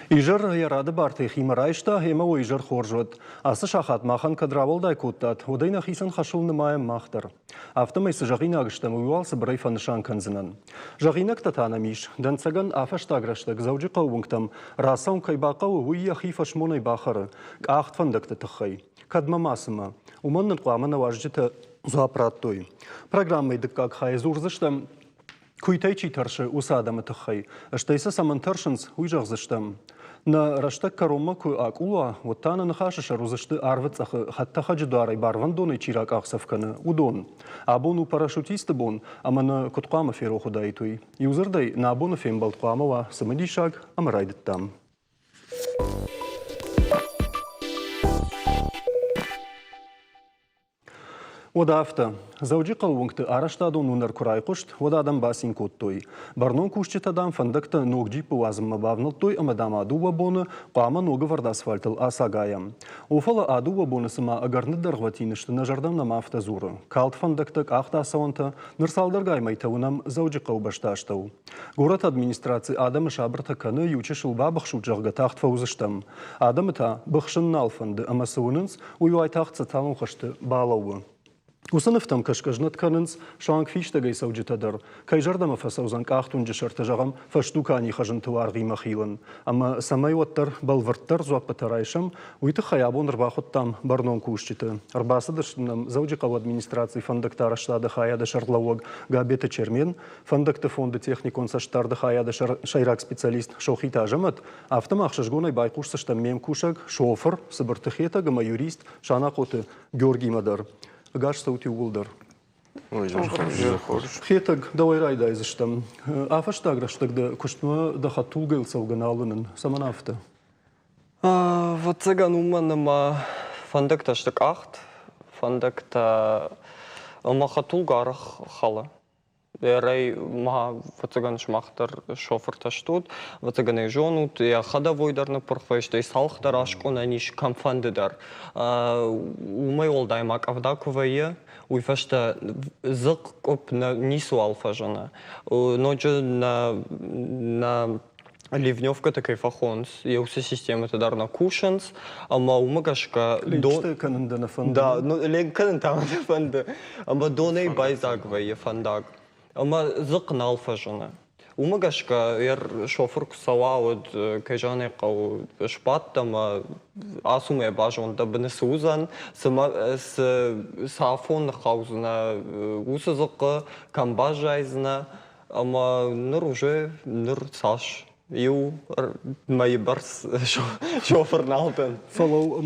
Ижыр ярады барты химарайшта хема ойжыр хоржот. Асы шахат махан кадраволдай куттат. Одайна хисан хашулны маем махтар. Автомайсы жағина агыштам уюалсы бірай фанышан канзынан. Жағинак татанамиш. Данцаган афаштаграштаг заужи қауыңктам. Расаун кайбақау уйя хифаш моной бахары. Ахт фандакты тахай. Кадмамасыма. Уманнын қуамына важжиты зуапраттой. Программы дыккак хайзурзыштам. Куйтайчи таршы усадамы тахай. Штайса самантаршынс уйжағзыштам. На раштак карома ку акула, вот тана нахашаша рузышты арвыцахы, хатта хаджидарай барван доны чирак ахсавканы, удон. Абону парашютисты бон, амана куткама феро худайтуй. Юзырдай на абону фем балткамова, самадишаг, амарайдыттам. Одафта. Заужи қауыңкты араштадон унар курай құшт, одадам басин коттой. Барнон кушчетадам фандакта ногджипу азымма бавнылтой, амадам адува боны, қама ногы варда асфальтыл асагаям. Офала адува боны сыма агарны дарғватинышты нажардам нам автозуры. Калт фандактак ахта асауанта, нырсалдар гаймайтауынам заужи қау башташтау. Город администрации адамы шабырта каны юче шылба бақшу жағға тақт фаузыштам. Адамы та бұқшын налфанды, амасауынынс уюай тақт саталын қышты балауы. Усыныфтам кашкажнат канынс шанг фиштагай саудитадар. Кайжардама фасаузан кахтун жешартажагам фаштукани хажантуар гимахилан. Ама самай ваттар балварттар зуаппатарайшам уйты хаябон рбахоттам барнон кушчиты. Арбасадыштынам заудикал администрации фандактара штада хаяда шарлауаг габета чермен, фандакта фонда техникон саштарда хаяда шайрак специалист шохита жамат, автомах шашгонай байкуш саштам мем кушаг, шофер, сабартахета гама юрист, шанакоты Георгий Мадар. Гаш саути улдар. Ой, хорош. Хетаг давай райда изыштам. Афаштаграш тогда куштма да хатулгал сауганалынын саманафта. Вот цыган уманама фандакта штык ахт, фандакта ма хатулгарах хала. Рай ма вацаган шмахтар шофер таштут, вацаган жонут, я ходовойдарны порхвешта и салхтар ашкон аниш камфандедар. Умай олдаймак авдаковая, уйфашта зык коп на нису алфажана. Ноджа на ливневка такой фахонс, я усе система тадар на кушанс, ама умагашка Личте канында на фанды. Да, ну лен канын там на фанды, ама доней байзагвая фандаг. Ама зык на алфажана. Умагашка шофер кусала от кайжане кау шпаттама асуме бажон да бнесузан с сафон хаузна усазык камбажайзна ама ныр уже ныр саш ю мои барс шофер налпен Фалау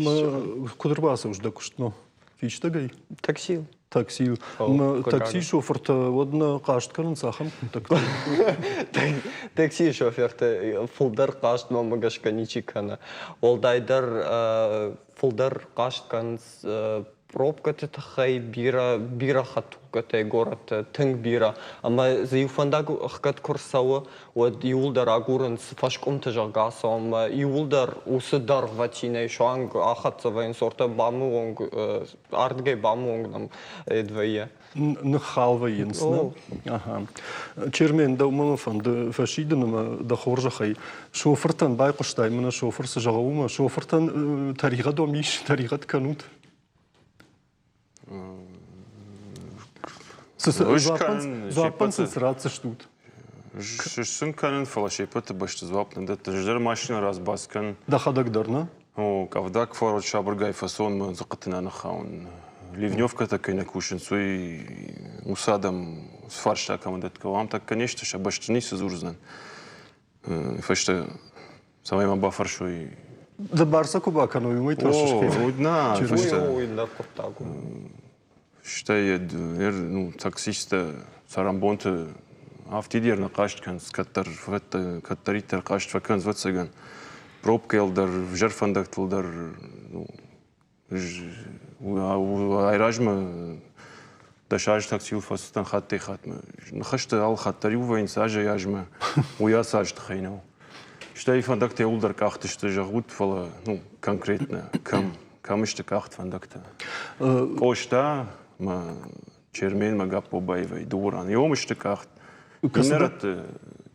кудырбасы ужда куштно. Фиштагай. такси. Такси. Такси шоферта одна кашт карн сахам. Такси шоферте фулдар кашт мамагашка ничикана. Олдайдар фулдар кашт канс пробка тахай бира хатука те город тынг бира. Ама за юфандаг хкат курсауа от юлдар агурынс фашкомта жагасам юлдар усыдар ватиней шанг ахатсавайн сорта бамуонг артгей бамуонг нам двое. Нахалва янсна. Ага. Чермен да умафан да verschiedene да хоржахай. Шофертан байқоштай мына шофер сажаума шофертан тарига домиш таригат канут. Зуапан сраться штут. Шишсын канын фалашепеты башты звапны, да таждар машина разбаскан. Да хадагдарна. О, кавдак форот шабыргай фасон мы закатына нахаун. Ливневка такой на кушен свой усадом с фарштаком датка. Вам так конечно шабашты не созурзнан. Фашта самой маба фаршой. Да барса кубакану и мы трошечки. О, на, Ой, на портагу. Считай, ну таксиста сарамбонты автидерна кашткан каттаритер кашт факан звацаган пробка елдар жарфандактылдар айражма дашаж таксил фастан хатте хатма нахашты ал хаттари увайн сажа яжма уя сажт хайнау считай фандакте улдар кахтышты жагут фала ну конкретно камышты кахт фандакта кошта ма чермен мага побаевай дуран ёмышты кахт Генерат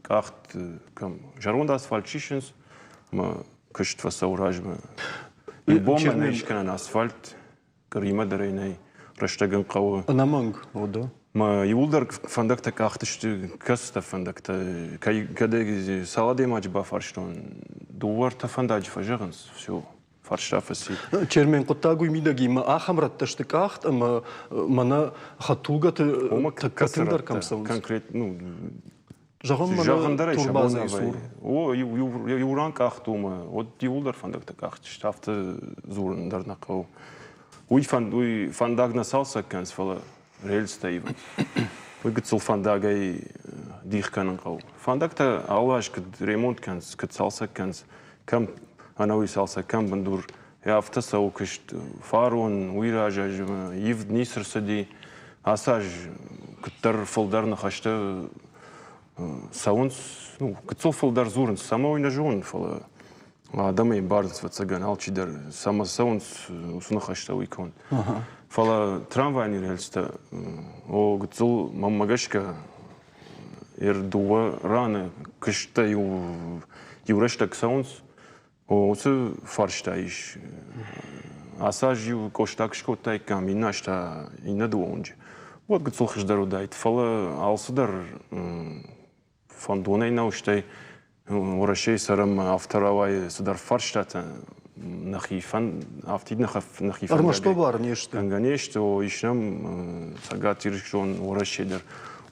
кахт кам жарунда асфальтчишенс ما كشت وسوراج ما البوم ما نيش كان أسفلت كريمة دريني رشتجن قوة أنا مانج وده ما يولدر فندقت كاختش كست فندقت كي كده سالدي ما جبا فرشتون دوار تفنداج فجرنس شو فرشة فسي چرمن قطاقوي ميداقي ما آخمرت تشتكاخت أما منا خطوغة تكتندر كم سونس конкрет ну جغم Жагындар منا турбаза يسور О, юран кахтума, от юлдар фандак такахт, штафте зурндар накау. Уй фандаг насалса канс фала рельста иван. Уй гцул фандагай дих канан кау. Фандакта алаш кд ремонт канс, кд салса канс, кам анауи салса кам бандур. Яфта саукышт фарун, уйража ив ниср сади, асаж кдтар фолдар нахашта Саунс, ну, кцофал дар зурн, самой на жон, фала. Адамей барнс вацаган, алчидар, сама саунс уснахашта уикон. Фала трамвайни рельста, о гцол маммагашка, дуа рана, кышта юрештак саунс, о усы фаршта иш. Асаж ю коштак шкотай кам, инашта, инадуонж. Вот гцол хиждару дайт, фала алсадар, Фондоней науштай урашей сарам авторавай судар фарштата нахифан автид нахифан Армашто бар нешті Ганганешті о ишнам сагат иршон урашейдер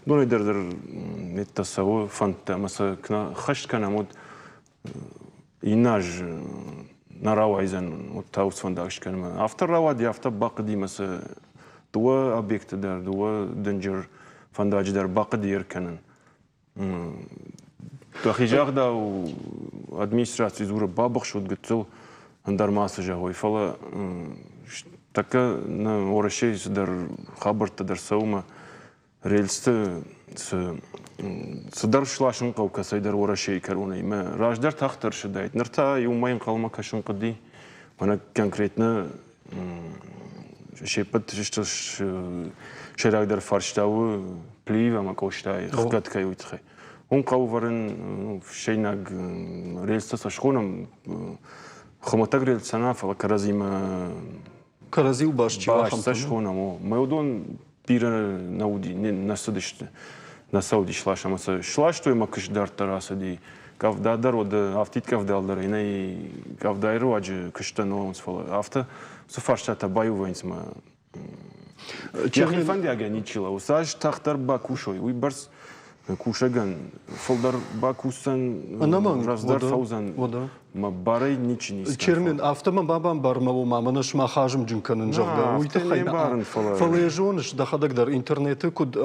донейдер неттасау фантта маса хашт канамуд инаж наравайзан от таус фандагш канама авторавади авто бақди маса дуа объектдер дуа денджер фандадждер бақди ирканан Тахижагда у администрации зура бабах шут гцел андармаса жагой фала така на орашей дар хабарта дар саума рельсты садар шлашын кавкасай дар орашей каруна има раждар тахтар шидайт нырта юмайын калма кашын кыди мана конкретно шепат шерагдар фарштавы плива макоштай хгаткай уйтхай он кауварен шейнаг рельса со шхоном хоматаг рельсана фала каразима Каразил баш чивахам со шхоном майодон пира науди на садиште на сауди шлашама шлашто има кышдар тарасади кавдадар од автит кавдалдар инай кавдайру аджи кыштано онс фала авто суфарштата баювайнсма Чехифанди агеничила, усаж тахтар бакушой, уй барс кушаган, фолдар бакусан, раздар фаузан, ма барай ничи не Чермен автома бабам бармаву мамана шмахажым джинканын жагда. Уйты хайна. Фалежоныш дахадагдар интернеты куд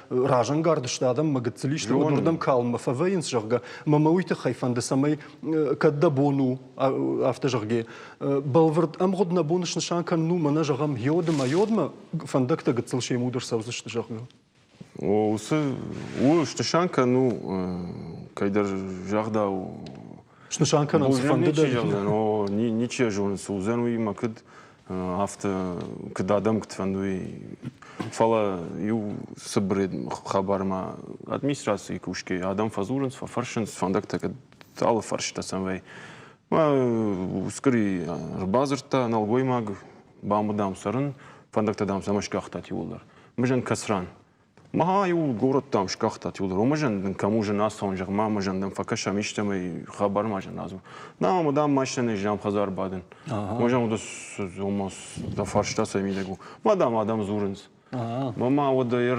ражан гардышта адам магацилишты удурдам калма фавейнс жагга. Мама уйты хайфанды самай кадда бону автожагге. Балвард амгодна бонуш нишанкан ну мана жагам йодма фандакта гацилшей мудыр савзышты жагга. Усы штышанка ну кайдар жагда Шнышанка нам фанды но ничего же он сузен уй макд авто когда адам ктфандуй фала ю собред хабарма администрации кушки адам фазуренс фаршенс фандакта ал фаршта самвей ма скри базарта налгой маг бамдам сарын фандакта дам самашкахта тиулдар мжен касран Маха ю город там шкахтат юлдар. Омажан кому же нас он жаг мамажан дам факаша миштамай хабар мажан назу. На мадам машины жам хазар баден. Можам удас омас да фарштаса мидегу. Мадам адам зуренс. Мама ода ер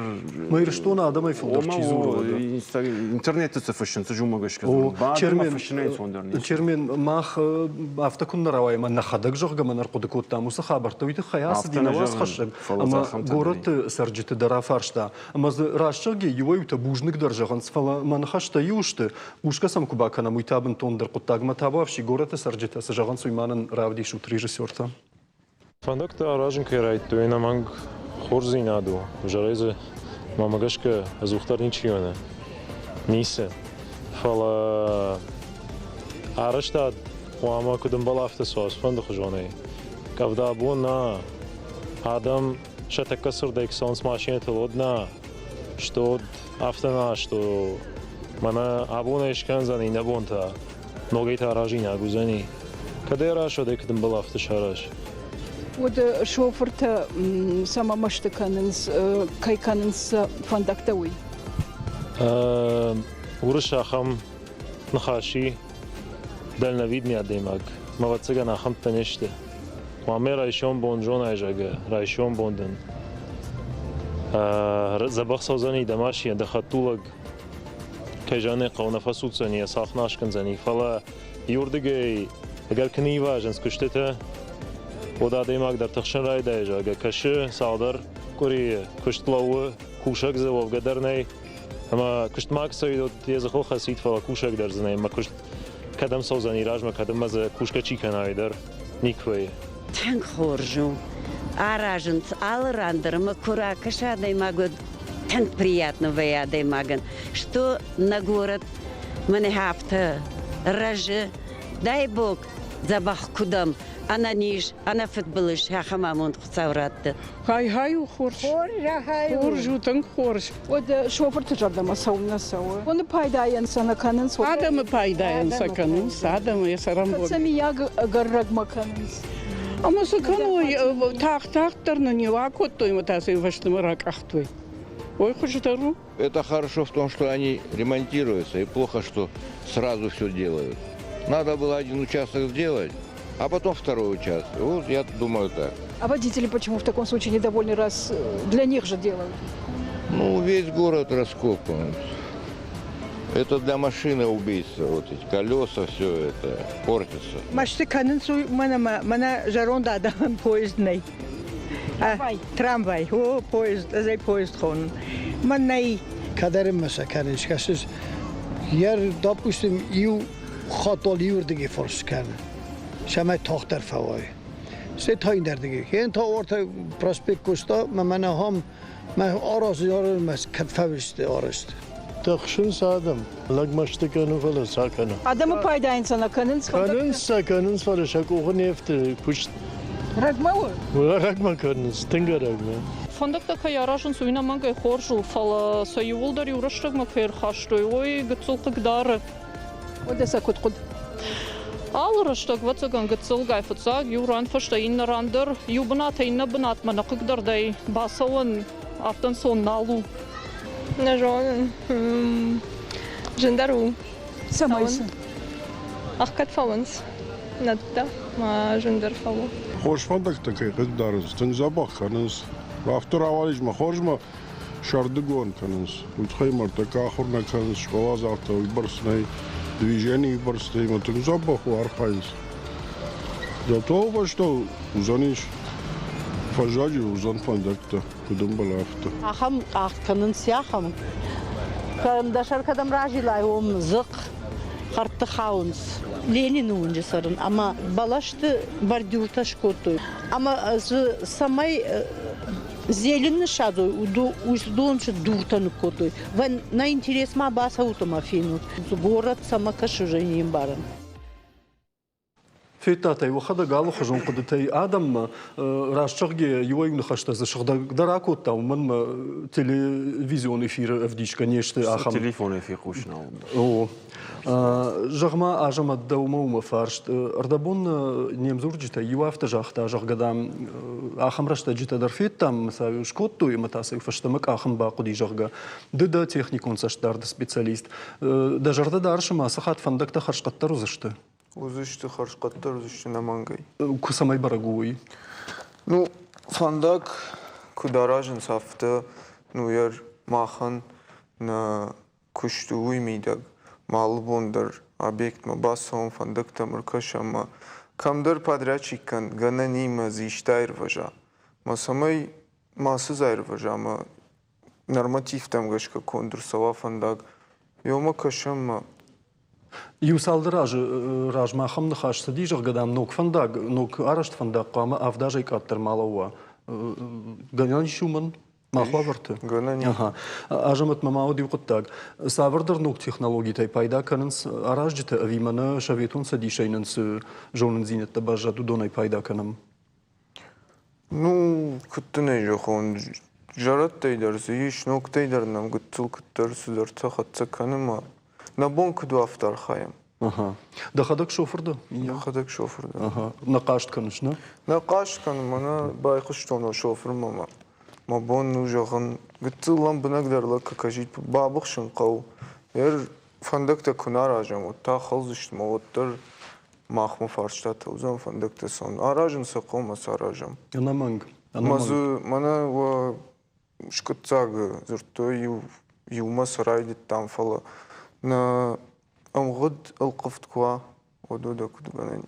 Майр что на адамай филдер чизур. Интернетте цефашен цежумагашка. Чермен мах автокун наравай ман нахадак жогга ман аркудыкот там уса хабарта уйты хаяс динавас хашак. Ама город сарджите дара фаршта. Ама рашчаги юй ута бужник даржаган сфала ман хашта юшты. Ушка сам кубака на муйтабын тондер куттагма табавши город сарджите сажаган суйманын равди шут режиссерта. Фандакта араженка райт туйна манг Хорзинаду, жарезе мамагашка азухтар ничего Нисе. Фала араштад уама кудам балафта сос фанда хожоне. Кавда буна адам шатакасур да иксонс машината лодна, что автона, что мана абуна ишканзан и набунта. نوگیت آراژی نگوزنی کدی را شده کدم بلافت شراش وده شوفرت سما مشت کننس کای کننس فندکتوی ورش آخم نخاشی دل نوید میاد دیمگ مواد آخم تنشته و می رایشون بونجون ایجاگه رایشون بوندن زبخ سازنی دماشی دخطولگ کجانه قونا فسود سنی ساخ ناشکن زنی فلا یوردگی اگر کنی واجنس کشته و داده ماگ در تخشن رای دایجا اگر کشه سادر کوری کشت لاو کوشک زواب قدر نی اما کشت ماگ سوید تیز خو خسید فلا کوشک در زنی ما کشت کدم سازنی راج ما کدم مز کوشک چی کنای در نیکوی تنگ خورجو араженц алрандер макура кашадай могут так приятно выядай маган что на город мне хафта раже дай бог забах кудам она ниж она футболиш хахамамон хцавратты هاي وخورش خورش وتنك خورش وده شوفرت جردما سونا سوا ون پایداین سنا کننس آدم پایداین سکنن آدم یسرم بود سمی یاگ گرگ مکننس اما سکنوی تاخت درن نیوا کتوی متاسفی وشتم راکختوی ой хочешь дару Это хорошо в том, что они ремонтируются, и плохо, что сразу все делают. Надо было один участок сделать, а потом второй участок. Вот я думаю так. А водители почему в таком случае недовольны, раз для них же делают? Ну, весь город раскопан. Это для машины убийства. Вот эти колеса, все это портится. Машты канын суй мана жарон да адам поезд ней. Tramvay. O poezd, az egy poezd хон. Man ney. Kaderim mesela şkasiz yer допустим yu xatol yurdigi forskan. Şamay toxtar favay. Se tayin derdigi. Yen ta orta prospekt kosta mana ham ma araz yarım mas katfavist arast. تخشن سادم لگ مشت کنن فل ساکنه Adamı paydayn sana kanın کنن ساکنن فل شک او نفت پشت Ragmalı. رقم کنن ستنگ رقم Фандакта каяражын суйна мангай хоржу фала союволдар юраштаг макфер хаштой ой гыцылкы гдары. Oda sakut kud. Алраштаг вацаган гыцылгай фуцаг юран фаштайын рандыр юбната инна бынат мана кыгдардай басавын автан сон налу. Нажон жендару Самайсы. Ахкат фаланс надта ма жендар фалу خوش فندق تکی قدر است تنزبخ کننس و افتر اولیش ما خورج ما شاردگون کننس و تخیل مرتکا آخر نکننس شواز آفتا و برسنی دویجنی برسنی ما تنزبخ و ارخاینس دا تو باشتا وزانیش فجاجی وزان فندق تا کدوم بلا افتا آخم آخکنن سیاخم کندش arkadaşım rajilay omzık kartı xaunz Lenin önce sarın ama balaştı bardürta şkotu ama samay зеленый шадой уздонче дуртану котой вен на интерес ма баса утомафину город самакаш уже не баран فيتاتي وخدا قالوا خجون قدتي آدم راشتغي يوين نخشت از شغدا دراكو تا ومن تلفزيون فير افديش كنيشت اخم تليفون في قوشنا او جغما اجما دومو مفارشت اردبون نيمزور جتا يوافت جاختا جغدام اخم رشت جتا درفيت تام مثلا شكوتو يمتاسي فشتمك اخم باقدي جغا ددا техникон саштард специалист дажарда даршма сахат фандакта харшкаттар узышты Uzuştu harçkattır uzuştu namangay. Kusamay baragui. Ну, фандак кударажен сафта, ну яр махан на куштуй мидаг, малбондар объект ма басом фандак тамр кашама. Камдар подрядчикан гана нима зиштайр важа. Ма самай масы зайр важа, ма норматив там гашка контрсова фандак. Йома кашама. يوصل راج ما خم نخاش صديق قدام نوك فندق نوك أرشت فندق قام أفداج يكتر مالوا جناني شو من ما خبرته جناني أجمعت مماودي وقتاج سافردر نوك تكنولوجي تاي بايدا كننس أراج جت أبيمنا شويتون صديق شيننس جونن زينة تبجة دوناي بايدا كنم Ну, كنت نيجي خون جرت تيدر زيش نوك تيدر نم قلت كتر سدر تخت سكنما نبون كدو أفتر خايم Ага. Дахадак шоферда? Дахадак шоферда. Ага. Нақашт канышна? Нақашт кан мана байқыштоно шофер мама. Мабон ну жағын гыттылан бінагдарлы какажит бабықшын қау. Фандакта кунар ажам, отта халзыштым, оттар махму фарштата, узам фандакта сон. Аражын сақау мас аражам. Анаманг. Мазу мана ва шкатцага, зурто юма сарайдит там фала. На амгуд алқафткуа, одуда кудуганани.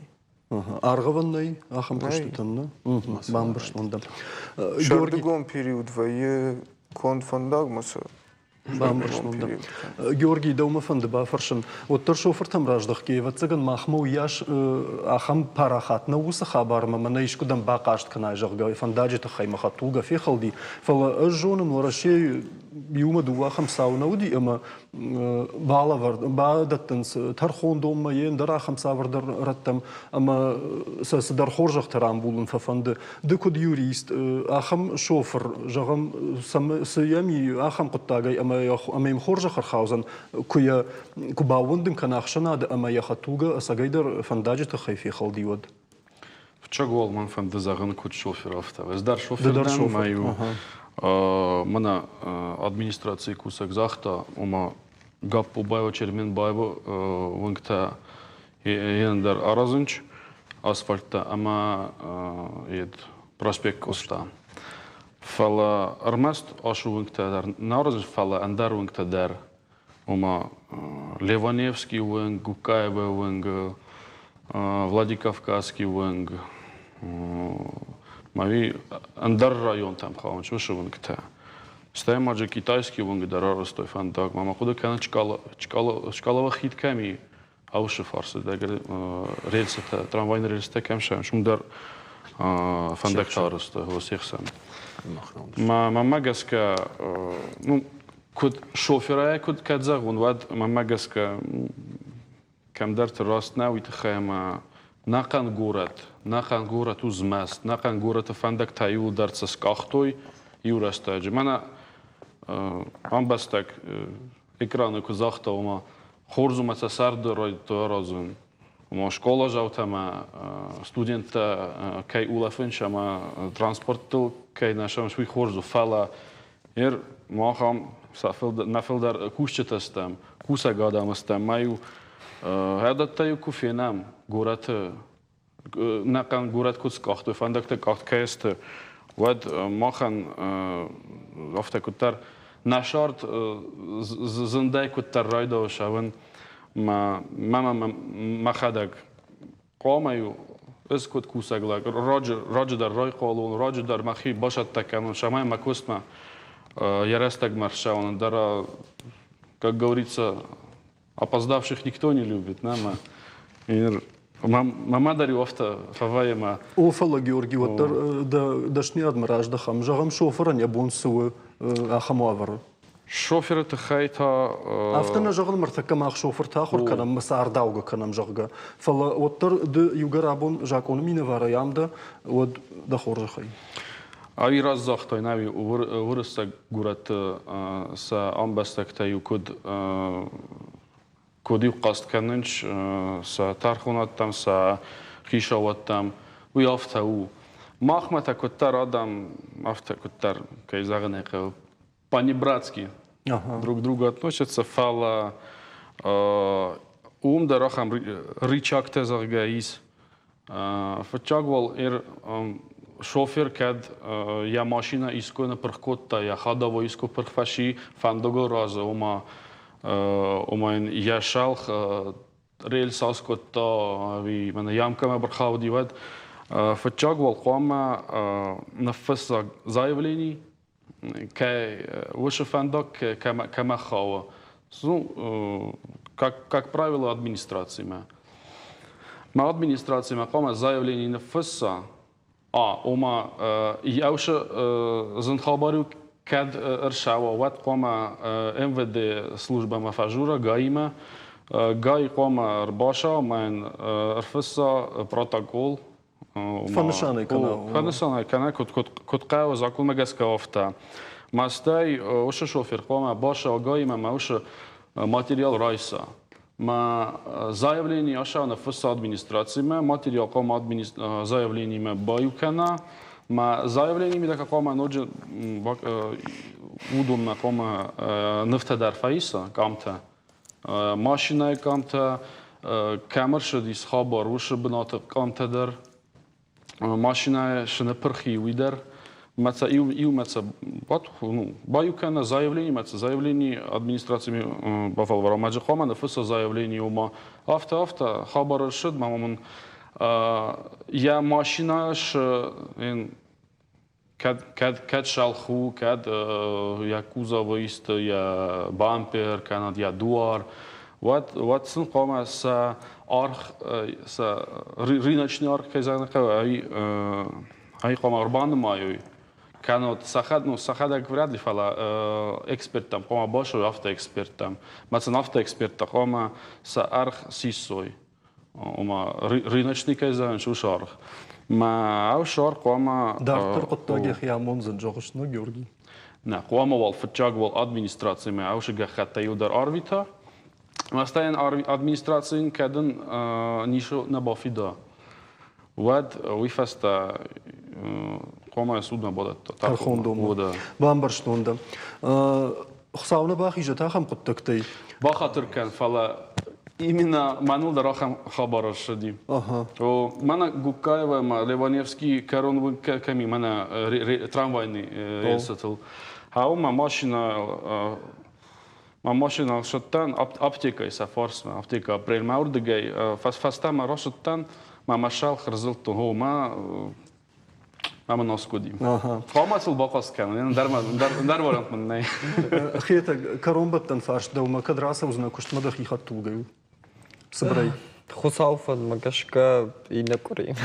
Арғаваннай, ахам кыштытанна? Бамбырштонда. Шардыгон период вайы кон фандаг маса. Бамбырштонда. Георгий Даума фанды бафаршын. Оттар шофер там раждах кейва цыган махму яш ахам парахатна уса хабарма мана ишкудан бақашт канай жағга фандаджита хаймахатуга фехалди. Фала ажжонын орашей юма дуахам саунауди, ама балавар, бадаттынс тархондомма ен дарахам савардар раттам, ама садар хоржах тарам булын фафанды. Дыкуд юрист, ахам шофер, жағам саями ахам құттагай, ама им хоржах архаузан, куя кубауындын канахшанады, ама яхатуга асагайдар фандаджита хайфи халдиуад. Чагол ман фанды зағын күт шофер авто. Ездар шофердан маю мана администрации кусак захта, ома гап побайва чермен байва вангта ендер аразынч асфальта, ама ед проспект коста. Фала армаст ашу вангта дар наразынч фала андар вангта дар. Ома Леваневский ванг, Гукаева ванг, Владикавказский ванг. Мави андар район там хаванч выше вангта. Стоим аджа китайский ванг дарар стой фантак. Мама куда кана чкалова хитками аушы фарсы. Дагер рельсы трамвайный рельсы кемшем. Шумдар фантак тарысты восехсан. Мама гаска ну куд шофера куд кадзаг он вад мама гаска камдар раст навит хайма. Нақан город узмаст, нақан город фандак таю дарца скахтой юрастаджи. Мана амбастак экраны кузахта ома хорзумаца сарды ройто разун. Ома школа жаутама студента кай улафынш ама транспорттыл кай нашам шуй хорзу фала. Махам нафилдар кушчатастам, кусагадамастам маю هذا كوفينام جورات نقن جورات كوس كاخت فندق كاخت كاست ود ما خن رفته كتر نشارت زندای كتر رايدا وشون ما خدك قاميو از كت كوساغلاك راج در رای قالون راج در مخي باشد تكانون شماي ما كوستما ярастак маршаун дара как говорится опоздавших никто не любит, нама. Мама дарю авто фаваема. Офала Георгий, вот дашни адмираж да хам, жагам шофера не бун суе ахамавар. Шофер это хайта. Автона жагал мартака мах шофер тахур канам масар дауга канам жага. Фала оттар да югарабун жакон мине вара ямда вот да хоржахай. Ави раз захтай нави вырыста гурат са амбастак таю кодив қаст канынч са тархунат там са хишават там уй автау махмата коттар адам авто коттар кай загане по-небратски друг к другу относятся фала дарахам рычаг тезаргаис фачагвал шофер кад я машина искона перхкотта я хадаво иско перхфаши фандого раза Омайн яшалх рельс аскотта ви мана ямкама бархавдиват фачагвал қома нафас заявлений кай выше фандок кама хава как правило администрации ма администрации қома заявлений нафаса ома яуша занхабарю كاد ارشاوا وات قام MVD служба мафажура гаима гай قام رباشا من ارفسا протокол فنشانه كنا كنت قاوة زاكل مجاز كافتا ماستاي وش شوفير قام باشا гаима ما وش ماتيريال رايسا заявление аша на ФС администрации, материал ком заявление баюкана, заявление да какома ноджи удобно кома нефтедар фаиса камта машина камта камерша дис хабар уж бната камта дар машина шна перхи уидер маца ил маца бат ну баюкана заявление администрации бафал варамаджи кома на ФС заявление ума авто хабар шед мамон я машина ш Kad šalhu, kad ja kuzava isto, ja bumper, kad ja duar. Wat sun koma sa rynочный арх, ай koma urban маю. Канот сахада вряд ли фала эксперт там, кома больше автоэксперт там. Мацан автоэксперт кома са арх сисой. Ома рыночный кайзан шушарх. أوشار قوما دار قطاجي خيامون زنجوغشنا جورجي نه قوما والفتشاق والأدمنستراتسي ما أوش جخته يودر أربيتا ما استين أدمنستراتسي كدن نيشو نبافيدا ود ويفستا قوما يسودنا بدت ترخوندوم بامبرشتوندا خصاونا باخي جتا خم قطكتي باخاطر كان فلا именно манул дарахам хабараш шдим. О мана Гукаева, Леваневский, Коронвы ками мана трамвайный рельсатыл. А ума машина шаттан аптека иса форсма аптека апрель маурдегай фастама рошаттан машал хрзылту го мама носкудим. Фамасыл бақаскан. Дар вариант мен. Хета коромбаттан фаш дома кадраса узна куштмада хихаттулгаю. Собрай. Хусауфад магашка и накури.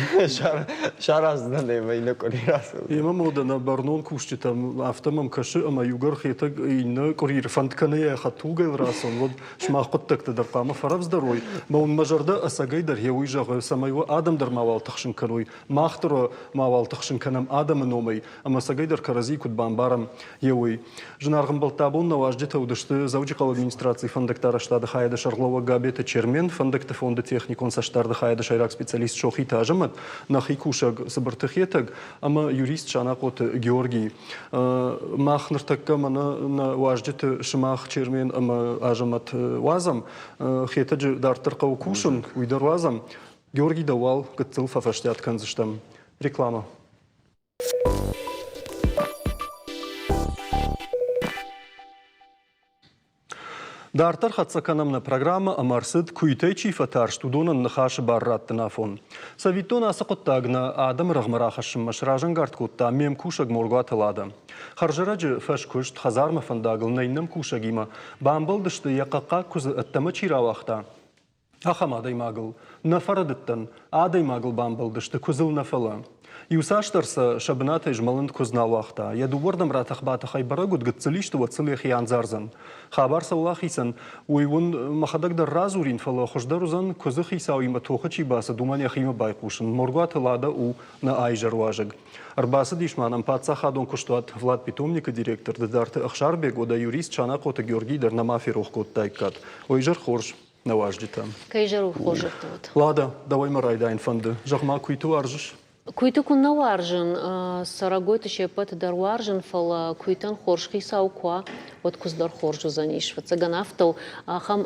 Шараз дане и накури раз. Има мода на Барнон кушче там автомам каши ама югар хета и накури фанткане я хаттулгай расон. Вот шмах коттакта дар қама фарав здоровый. Ма он мажарда асагай дар яуи жағы самайва адам дар мавал тахшин каной. Махтро мавал тахшин канам адам номай. Ама сагай дар карази кут бамбарам яуи. Жнаргам балтабун на важдета удашты заучикал администрации фондактара штада хайда Шарлова Габета Чермен фондакта фонда техникон са штарда хайда шайрак специалист шохи тажамат на хикушаг сабартахетаг ама юрист шанакот Георгий махнартакка на важдета шмах Чермен ама ажамат вазам хетаджи дартаркау кушун уйдар вазам Георгий давал гатцил фафаштят канзыштам реклама. Дартар хатсаканамна программа амарсид куйтейчи фатар штудонан нахаш баррат нафон. Савитон асақоттагна адам рагмарахашым машражан гарткутта мем кушаг моргаталада. Харжараджи фашкушт хазарма фандагл найнам кушагима бамбалдышты яқақа куз аттамачи равахта. Ахамадай магл нафарадыттан адай магл бамбалдышты кузыл нафала. Юсаштарса шабната жмаланд кузнал вахта. Я дувардам ратахбата хайбарагут гатцелишты вацелих янзарзан. Хабар саулахисан уйвун махадагдар разурин фала хождарузан кузыхиса уйма тохачи баса думания хима байкушин. Моргуата лада у на айжарважаг. Арбаса дишманам паца хадон куштуат Влад Питомника директор дарты Ахшарбег ода юрист Чанакота Георгий дар на мафирох кот тайкат. Ойжар хорж на важдита. Кайжару хожа тут. Лада, давай марайдайн фанды. Жахма куйту аржиш. Куйтукун наваржен, сарагой тыше пэт дарваржен фала куйтан хоршхи сауква, вот куздар хоржу занишва. Цаганафтал ахам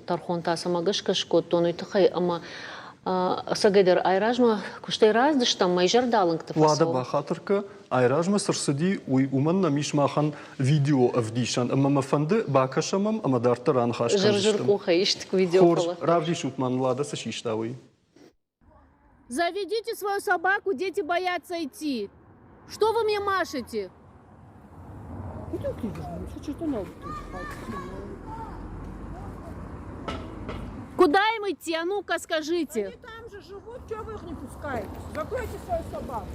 тархон тасамагашкаш кот тону тахай, ама сагайдар айражма куштай раздыш там майжар далынг тафасол. Лада бахатырка айражма сырсыди уй уман намишмахан видео авдишан, ама мафанды бакашамам, ама дартаран хашкан. Жыр-жырку хаиштик видео фала. Хорж, равдиш утман лада сашиштавый. Заведите свою собаку, дети боятся идти. Что вы мне машете? Куда им идти? А ну-ка скажите. Они там же живут, что вы их не пускаете? Закройте свою собаку.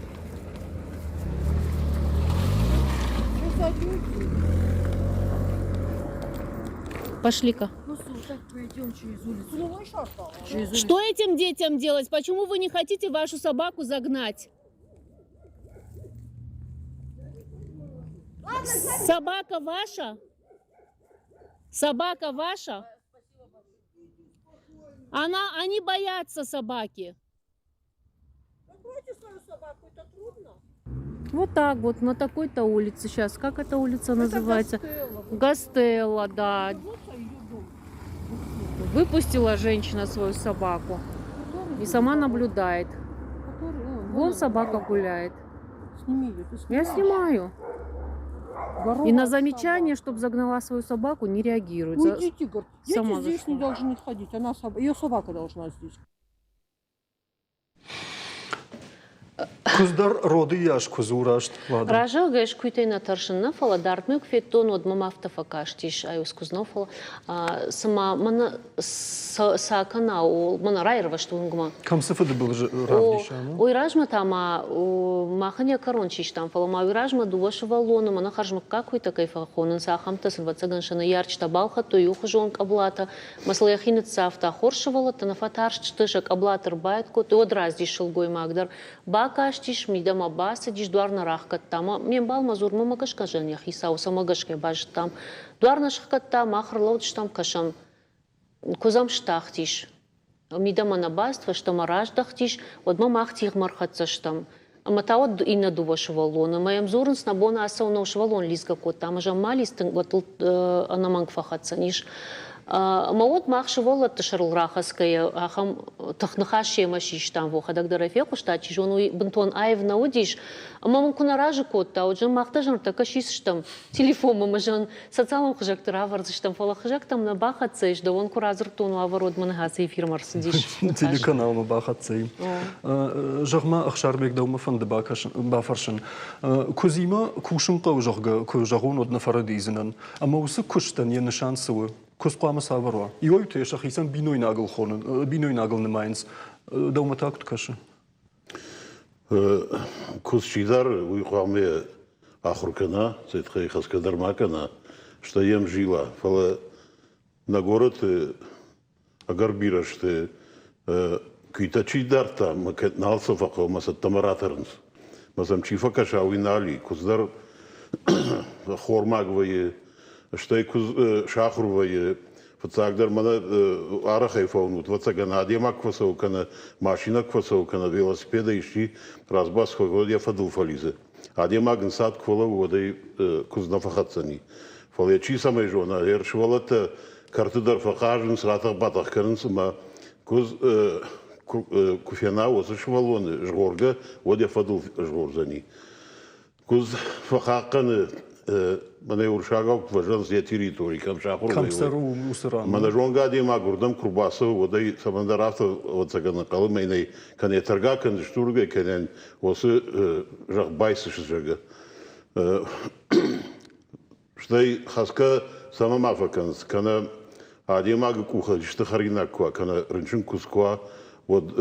Пошли-ка. Ну, слушай, пойдем через улицу. Что этим детям делать? Почему вы не хотите вашу собаку загнать? Собака ваша? Собака ваша? Они боятся собаки. Вот так вот, на такой-то улице сейчас. Как эта улица называется? Гастелла, да. Выпустила женщина свою собаку. И сама наблюдает. Вон собака гуляет. Я снимаю. И на замечание, чтобы загнала свою собаку, не реагирует. Уйдите, говорит, Сама дети здесь зашла. не должны ходить, ее собака должна здесь. Куздар роды яш кузурашт. Ража геш куйтейна таршинна фала дартмюк феттон от мамафта факаштиш аюс кузнофала сама мана сакана ол мана райрва штунгма. Кам сыфыды был же равдишану? Ой ражма тама маханя корончиш там фала ма ражма дуваш валону мана харжма какой-то кайфахонен сахамта сынвацаганшана ярчта балха то юхжон каблата маслаяхинет сафта хоршевала танафатарш штышек аблатер байтко то одраздишил гой магдар бакаштиш мидама баса диш дуарна рахкаттама мен бал мазур мамагаш кажан яхи сау самагашке бажтам дуарна шахкатта махрлоудш там кашам козам штахтиш мидама на баст что мараж дахтиш вот мамахтих мархатсаштам Аматаот инна дуваш валона, маям зурнс на бона асауна швалон лизга кот, там же малистын вот анаманг фахатсаниш. Маот махши вола ташарл рахаская, ахам тахнахашия машиш там во хадак дарафеку штачи, жону бентон аев наудиш, мамон кунаражи кот, а вот же махтажан такашис там телефон мамажан социалом хажак тараварзиш там фала хажак там на бахатсеш, да он куразр тону аворот манагасы фирмар сидиш. Телеканал на бахатсей. Жагма ахшарбек даума фан бафаршин. Кузима кушин каужага каужагун одна фарадизинан. Ама усы куштан я нишансуы. Кусқама саварва. И ой ты шахисан биной нагл хонен, биной нагл не майнс. Даума так каши. Кусчидар уйхаме ахуркана, цитхай хаскадар макана, что ем жила. Фала на город агарбираш ты китачидар там макет налсов ако масат тамаратернс. Масам чифа каша уинали куздар хормагвае что и шахрувае фацагдар мана арахай фаунут вацагана адемак квасаукана машина квасаукана велосипеда ищи разбас хогодя фадул фализа адемак сад квала воды кузнафахатсани фалечи самой жона ершвалата картыдар фахажин сратах батах карынсыма куз куфена осышвалоны жгорга водя фадул жгорзани куз фахаканы Мане уршагав важан за территории, кам шахур. Камсару мусоран. Мана жонга дима гурдам курбаса, водай самандарафта вот сагана калымайнай, кане торга, кане штурга, кане осы жахбайсы шжага. Штай хаска сама мафаканс, кане адима куха, что харина куа, кане рынчин кускуа, вот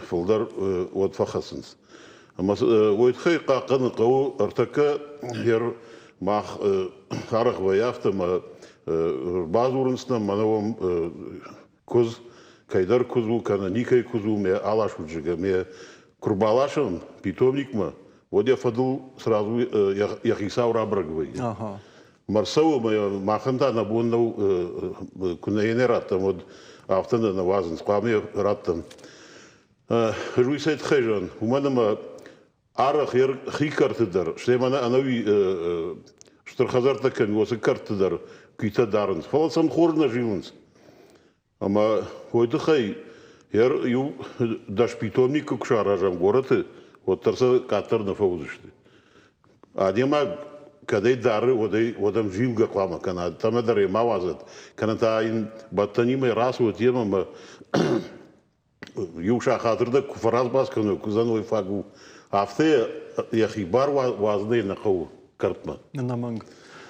фолдар вот фахасанс. Ама вот хай какан кау артака ер мах харах ваяфта ма базурнсна манавом куз кайдар кузу кана никай кузу ме алашуджига ме курбалашан питомник ма вот я фадул сразу яхисау рабрагвай. Ага. Марсау ма маханта на буннау кунаенерат там вот автона на вазен скваме раттан. Жуисайт хайжан уманама арах ер хикартыдар, что мана анови штрахазарта кен восы картыдар, кита дарынс. Фаласам хорна жилынс. Ама хойты хай ер ю даш питомник кукшаражам городы, вот тарса катар на фаузышты. Адема кадай дары одам жилга клама кана, там дары мавазат, кана та ин баттанимай раз вот ема юша хатырда куфараз баскану кузаной фагу. Афте яхибар вазны на кау картма. Наманг.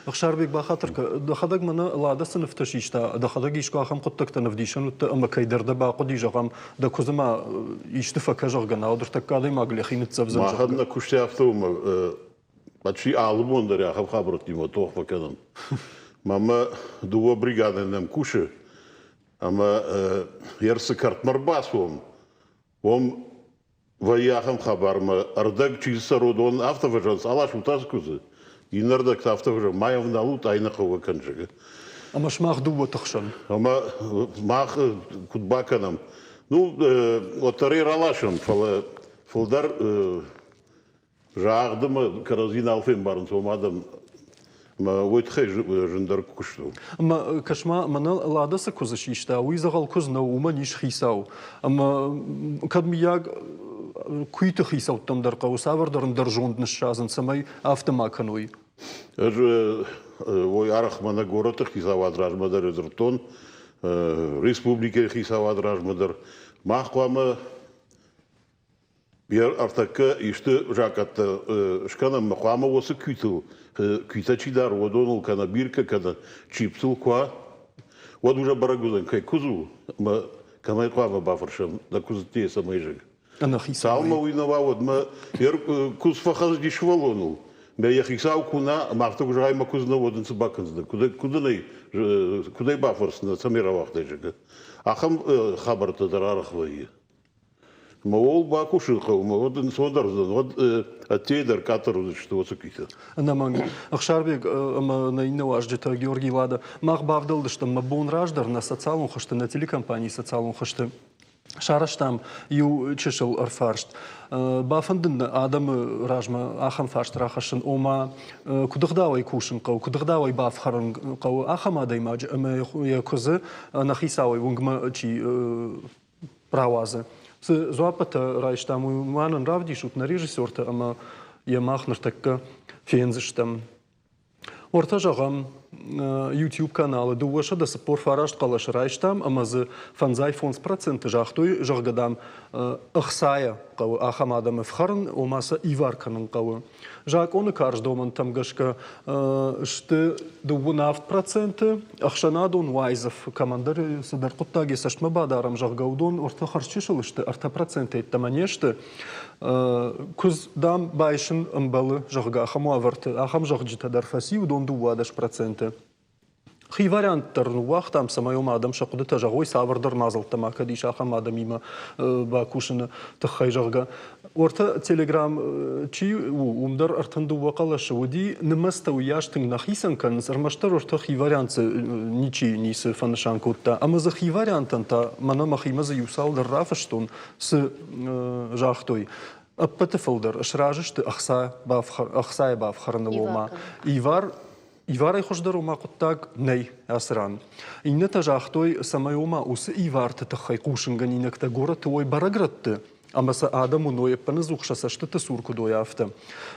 Ахшарбек бахатырка дахадаг мана лада сынып ташишта дахадаг ишка хам коттакта навдишан ут ама кайдарда ба коди жагам да кузма иштифа кажагана одр таккады магли хинит цавзан. Махадна куште автома почти албондар я хаброт нимо тох факадам. Мама дуа бригада нам куше. Ама ерсы картмар басом. Ом Ваяхам хабарма ардак чисародон автоважан алаш утаскузы. Инардак автоважан маев налут айна хова канжага. Ама шмах дуба тахшан. Ама мах кутбаканам. Ну, вот тари ралашам, фалдар жагдым каразин алфен барын сомадым. Ма уйтхай жындар кушту. Ама кашма мана ладаса кузашишта, уизагал кузна ума ниш хисау. Ама кадмияг куйта хисау тамдар каусавардар ндаржонд ншазан самай автомакануй. Ой арахмана город хисау адражмадар эдертон, республика хисау адражмадар. Махвама bir artık işte jakatta şkana maqama osu kütü kütaçidar odonul kana birka kana çipsul kwa od уже барагузан кай кузу ма камай kwa бафаршам да кузте самайжик Ana хисау. салма уйнава од ма ер куз фахаз дишвалонул бе я хисау куна мартук жайма кузна одын сбакынзда куда бафарс на самира вахтажик ахам хабарта дарарахвай Мол бакушилхау, моден содарзан, вот оттейдер катору что цукита. Ана манги. Ахшарбек ама на инноваждета Георгий Лада. Мах бавдал что мабон раждар на социалун хашты на телекомпании социалун хашты. Шараштам ю чешел арфаршт. Бафандын адам ражма ахам фаршт рахашын ома кудагдавай кушын қау, кудагдавай бафхарын қау ахам адаймадж ама я козы нахисавай вунгма чи правазы. Зуапата райштаму манан равдишут на режиссерта, ама я махнер такка фензиштам. Орта жағам YouTube каналы дуаша да сапор фарашт қалаш райштам, ама за фанзай фонс проценты жақтуй жағгадам ықсая қауы ахам адамы вхарын, омаса иварканын қауы. Жак оны карж доман там гашка шты дунафт проценты, ахшанадон вайзов командар садар құттаги сашма бадарам жағгаудон орта харчишыл шты арта проценты еттаманешты күз дам байшын ымбалы жағга ахаму аварты, ахам жағджита дарфаси удон дуадаш проценты. Хи варианттар уақыт там самайом адам шақуды тажағой савырдар назылтама кадиш ахам адам има бакушыны тахай жағга. Орта телеграм чи умдар артынды уақалашы уди нымаста уяштың нахисан каныз армаштар орта хи вариантсы ничи нисы фанышан кутта. Ама за хи вариантанта мана махимазы юсалдар рафаштон с жахтой. Аппатыфылдар ашражышты ахсай бафхарны лома. Иварай хождар ума куттаг ней асран. Иннета жахтой самайома усы иварты тахай кушынган инекта город ой барагратты. Амаса адаму ное паназухшаса штыты сурку дояфты.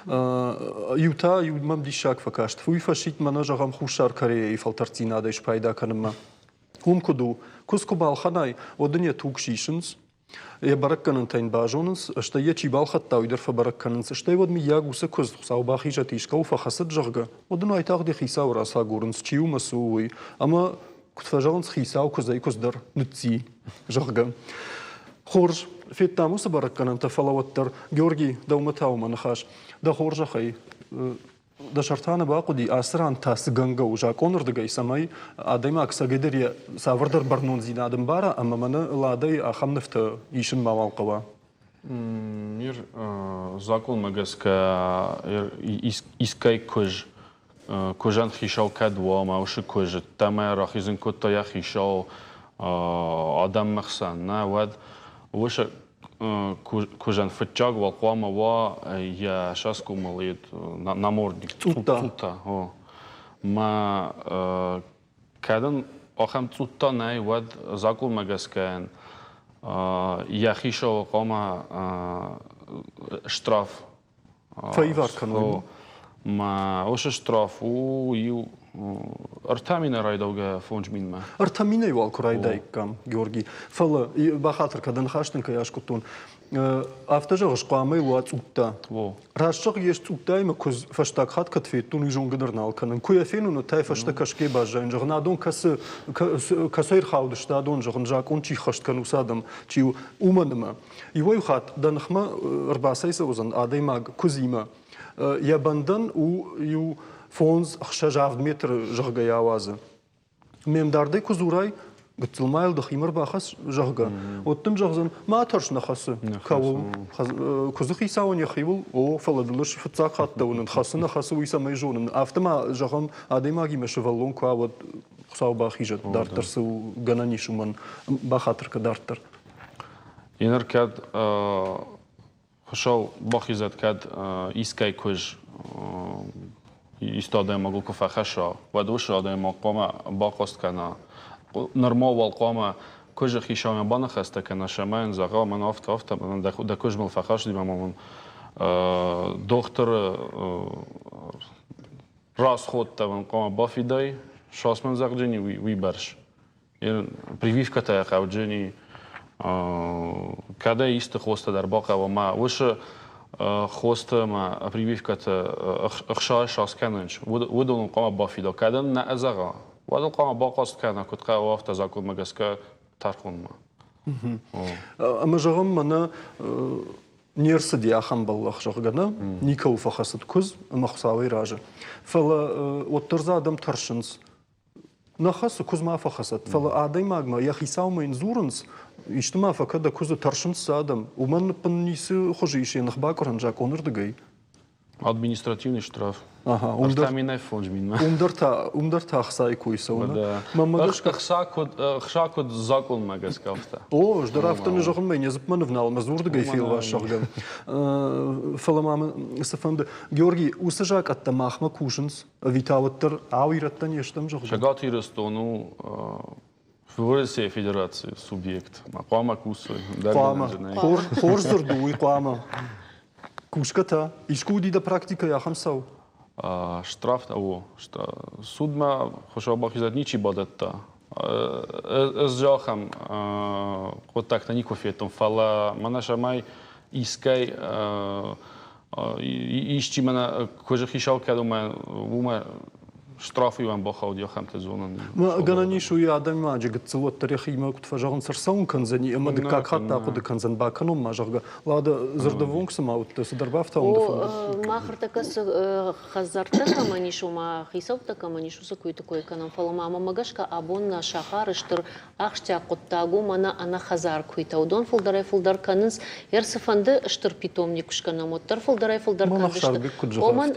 Юта юдмам дишак факашт. Фуй фашит мана жагам хушар карея и фалтартина да иш пайда каныма. Умкуду куску балханай одыне тук шишынс. Я баракканын тайн бажонынс, что я чибал хаттау дерфа баракканынс, что я вот ми ягуса көз сау бахижа тишка уфа хасад жагга. Одын айтақ де хисау раса горынс, чиу масуой, ама кутфажалынс хисау көзай көздар нүтси жагга. Хорж, феттамуса баракканын тафалаваттар, Георгий дауматау манахаш, да хоржа хай, да шартана бақуди асран тасы ганга ужа конырдыгай самай адайма аксагедерия савырдар барнон зинадым бара, ама мана ладай ахамныфта ишын мавал қава. Мир закон магаска искай көж көжан хишау кадва мауши көж тама рахизин котта я хишау адам махсан на вад выше көжан фытчаг валқуама ва я шаску малит намордник цута ма кадан ахам цута най вад закон магаскан я хишау валқуама штраф Фаивар кану ма оше штраф у ю артамина райдауга фонжминма. Артамина юал курайдайкам, Георгий. Фала бахатыр кадан хаштынка яшкутун. Автожагыш қамай уат утта. Рашчак еш утта има көз фаштак хат катфеттун ижон гыдырнал канын. Куя фенуну тай фашта кашке бажайын. Жағнадон касайр хаудыштадон жағын жакон чи хашткан усадам чи уманыма. Ивой хат данахма рбасайса озан адаймаг кузима. Ябандан у фонз ақша жавд метр жағға яуазы. Мемдарды кузурай гыцылмайл дұхимыр бақас жағға. Оттым жағзан матарш нахасы. Кауыл кузы хисауын яхивыл о фаладылыш фыцақ хатта оның хасы нахасы уйсамай жонын. Автыма жағам адаймаги мәші валлон куа вот Хсау бахижат дартер су гананишу ман бахатрка дартер. Инер кад хошал бахизат кад искай кож истаде могу кофахаша вадуш аде мaqama бахост кана нормал валqama кожа хишам банахаста кана шаман зага ман афта ман да кож мал фахаш ди мамон доктор расход там qama бафидай шасман загжени вибарш прививката я хавжени когда ist хоста дар баqa ва ма уша хоста ма прививката ахша шас кананч удон qama бафида кадан на азага wadal qama baqast kana kutqa wafta zakun magaska тархунма. Ама жағым мана нерсі де ахам баллах жағғана, никау фахасыд көз, мақсауы ражы. Фала оттырза адам таршыныз. Нахасы көз ма фахасыд. Фала адай магма, яхисау майын зурыныз, иштіма факада көзі таршыныз адам. Уман паннесі хожи ише нахбакуран жак онырдыгай. Административный штраф. Ага, умдарта ахсай койсауна. Хшакот закон магаскафта. О, ждарафтаны жағын май не зыпмановнал, мазурдыгай фейлва шағган. Фаламамы Сафанды. Георгий, усы жак атта махма кушынс, витауыттыр ауираттан ештім жоғын? Шагат ирыстону Федерация Федерации субъект. Мақама кусы. Қуама. Хорзырды уй қуама. Кушката. Ишкуди да практика яхам сау. Штраф того. Судма хошал бахизат ничи бадатта. Аз жахам вот так-то никофетом фала манаша май искай ищи мана кожа хишал кадума ума штрафы вам бахал яхам те зонан. Ма гананишу я адам маджи гцелот тарихи ма кут фажаган сарсаун канзани ама как хатта куды канзан баканом мажага. Лада зардавонкса ма ут садарбафта он дефон. Махартакас хазарта манишу ма хисаута манишу сакуй такой канам фалама магашка абон на шахарыштыр ахча куттагу мана ана хазар куйта удон фулдар канынс ерсафанды ыштыр питомник кушканамоттар фулдар каныштыр. Оман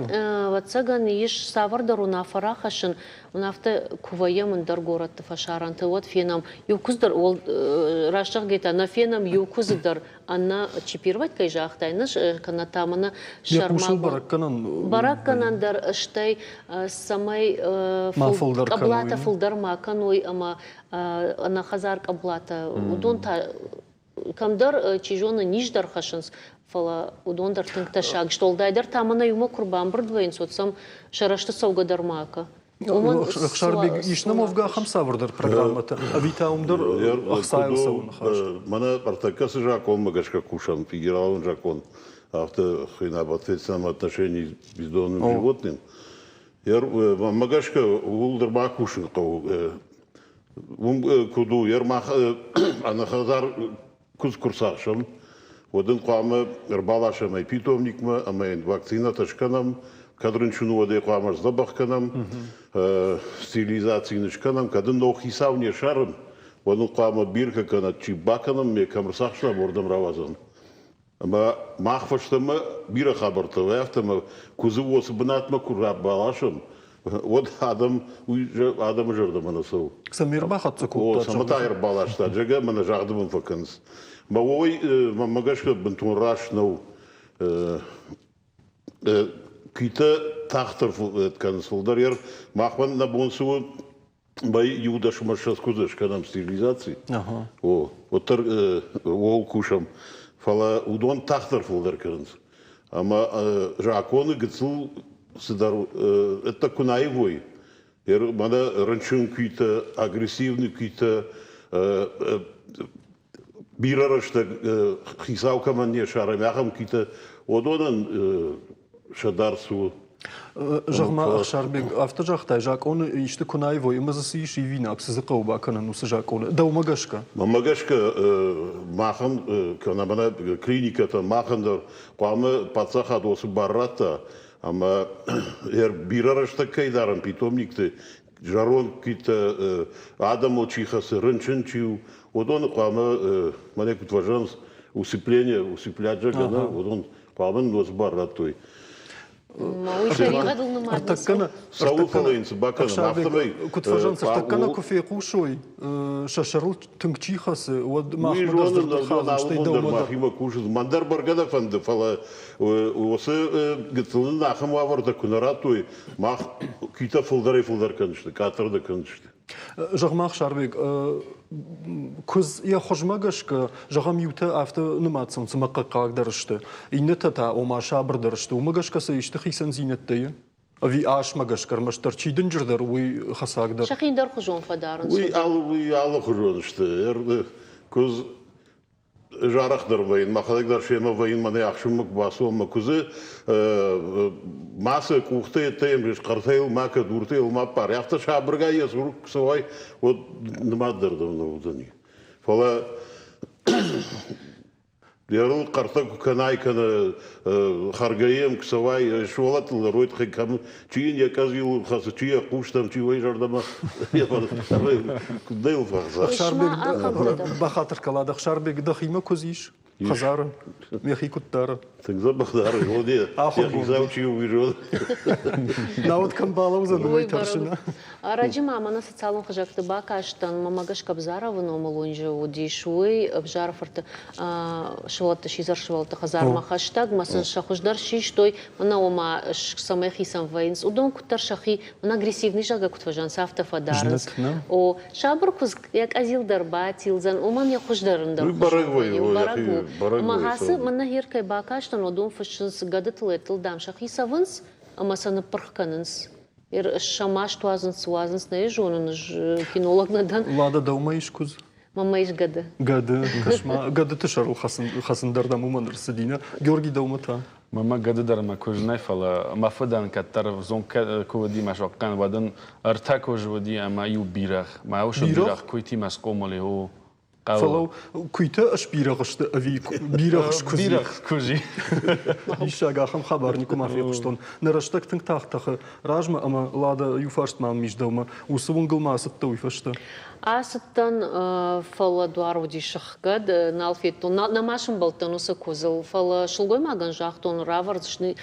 ватсаган иш савардаруна фара хашын унафта куваемын дар городты фашаранты вот фенам юкуздар ол рашчак гета на фенам юкуздар анна чипировать кай жахтайныш канатамына шарма баракканан дар ыштай самай аблата фулдар маканой ама ана хазар аблата удон та камдар чижона ниждар хашынс фала удондар тыңташак штолдайдар тамына юма курбан бір двоен соцсам шарашты саугадар мака. Шарбек ишнамовга хамсавырдар программата. Авитаумдар ахсайл сауна хаш. Мана Артакасы жакон магашка кушан, федералын жакон. Авто хына об ответственном отношении с бездомным животным. Магашка улдар бакушин кау. Куду ермах анахазар куз курсашам. Один қуамы балашамай питомникма, амай вакцина ташканам, кадрынчуну воде қуамаш забахканам, стерилизацияны шканам, кадын нох хисавне шарым, один қуамы бирка канат чибаканам, ме камырсақшла бордам равазан. Ама махфаштама бира хабартава, автама кузы осы бынатма курраб балашам, вот адам жырдым анасау. Самир бахатса култа. Саматайр балашта, жага мана жагдымын факанс. Мауой магашка бентун рашнау кита тахтар канцелдар ер махван на бонсу бай юдаш машас кузаш канам стерилизации. О, оттар ол кушам фала удон тахтар фулдар канц. Ама жаконы гцул сидару это кунаевой. Ер мана ранчун кита агрессивный кита бирарашта хисаука мане шарамяхам кита одонан шадарсу. Жағма Шарбек автожақтай жак оны ишті күнайвой мазысы иші винак сызықау баканан усы жак оны. Дау магашка? Магашка махан канамана клиниката махандар қуамы пацаха досы баррата ама бирарашта кайдарам питомникті жарон кита адам очихасы рынчын чиу одон қуамы манекут важанс усыплять жагана одон қуамын досы барратой. Сауфалайнс бакана автомай. Кутфажанцы, такана кофе кушой, шашарл тынгчихасы, вот махмадыр махима кушыз мандар баргада фанды фала осы гыцылын нахым аварда күнаратуй мах кита фулдар канышты, катырда канышты. Жағмақ Шарбек, көз я хожмагашка жағам юта авто ныматсын сымаққа қағдарышты. Инне тата омаша бірдірішті. Омагашка сайышты хисан зинеттейі. Ви аш магашкар маштар чийдін жүрдер уй хасагдар. Шақиндар құжон фадарын. Уй алы құжонышты. Көз жарақтар вайын, мақадагдар шема вайын маны ақшымық басы олма күзі масы кухты еттейм жеш қартайыл мака дуртайыл маппар. Яқта шабырға ес ұрук кісівай от нымаддырды ұны. Фала ярыл қарта күканайканы харгаем кісівай шуалатылы ройт қайкамы чиін яказылы қасы чия қуштам чивай жардама күдейл фақса. Шарбек бахатыр каладық. Шарбек дақима көзиш. Хазары, мехи куттары. Тогда бахдары, вот я заучил вижу. На вот камбалов задумай таршина. Раджима, мана социалын қыжақты бақаштан, мамагаш кабзаровын омылынжы удишуй, обжарафырты шывалты, шизар шывалты хазарма хаштаг, масын шахуждар шиштой, мана ома самай хисан вайнс, удон куттар шахи, мана агрессивный жага кутважан сафта фадарынс. О, шабыр куз, як азилдар батилзан, оман я хуждарындар. Барагвай, Махасы мана хиркай бакаштан одун фашынс гадатыл этил дамшах исавынс, амасаны пырхканынс. Шамаш туазынс уазынс на ежонын кинолог надан. Лада даумаиш куз? Мамаиш гады. Гады, кашма. Гады тышарыл хасындардан умандырсы дейна. Георгий даумата. Мама гады дарма көжнай фала мафадан каттар зон ковади машаққан вадан арта көжвади ама ю бирах. Ма уша бирах койти масқомали о. Фалау күйті үш бирағышты әвей бирағыш күзі. Бирағыш күзі. Ишағақым хабарнику мафия құштон. Нәраштақтың тақтақы ражма, ама лада юфашт мам междаума. Усы вунгылма асытты уйфашты. Асыттан фала дуарвуди шахгад налфетту. Намашын балтан усы кузыл. Фала шылгой маган жақтон равардышны.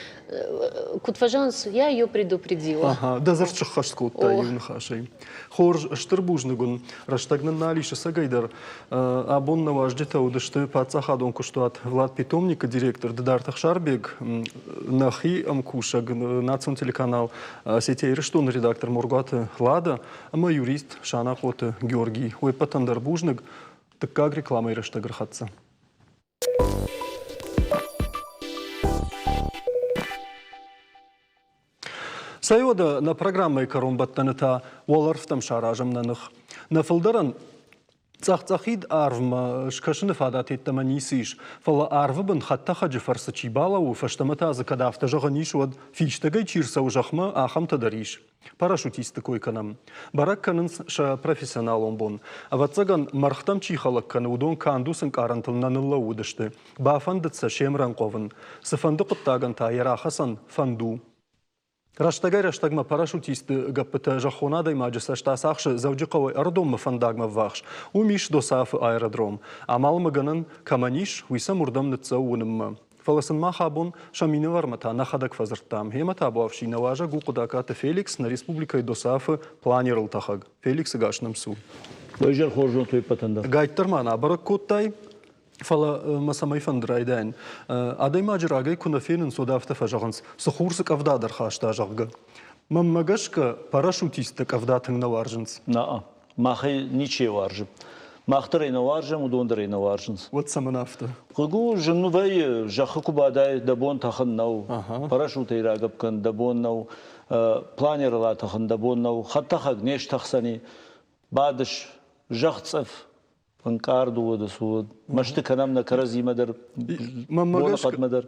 Кутфажанс, я ее предупредила. Ага, да зарчыққашт кутта юн хашай. Хорж штырбужнығын раштагнан налиша сагайдар. Абонна важдета удышты пацахадон куштуат Влад Питомника, директор Дедартах Шарбек, Нахи Амкушаг, национ телеканал сетей Рештон, редактор Мургата Лада, ама юрист Шана Хоты Георгий. Ой, патандар бужныг, так как реклама Решта грахатся. Сайода на программы Карумбаттаныта Уоларфтам Шаражам на них. На филдеран Цахид арвма шкашны фадат еттама нисиш. Фала арвыбын хатта хаджи фарса чибалау фаштамата за кадафта жағаниш вад фичтагай чирса ужахма ахам тадариш. Парашютисты койканам. Барак канынс ша профессионал онбон. Аватсаган мархтам чихалак каны удон кандусын карантылнанылла удышты. Бафандытса шемран ковын. Сыфанды құттаган та ярахасан фанду. Раштагай раштагма парашютисты гаппыта жахонадай маджиса штасахшы завджиқавай ардомма фандагма вахш. Умиш досафы аэродром. Амалмы ганын каманиш уйса мурдам нытса уынымма. Фаласын махабон шамины вармата нахадак фазырттам. Хемата буавши наважа гуқудакаты Феликс на республикай досафы планирал тахаг. Феликс гашным су. Байжар хоржон той патанда. Гайттармана барак коттай. Фала масамай фандрайдайн. Адай маджирагай кунафенин содафта фажаганс. Сухурсык авдадар хашта жагга. Маммагашка парашютистик авдатың наваржынс. Наа. Махай ниче варжып. Махтарай наваржым, удондарай наваржынс. Вот саманафта. Хыгу жынувай жахыку бадай дабон тахын нау. Парашютай рагапкан дабон нау. Планерла тахын дабон нау. Хаттахаг неш тахсани. Бадыш жахцев. Анкарду водосуд. Машты канам на карази мадар.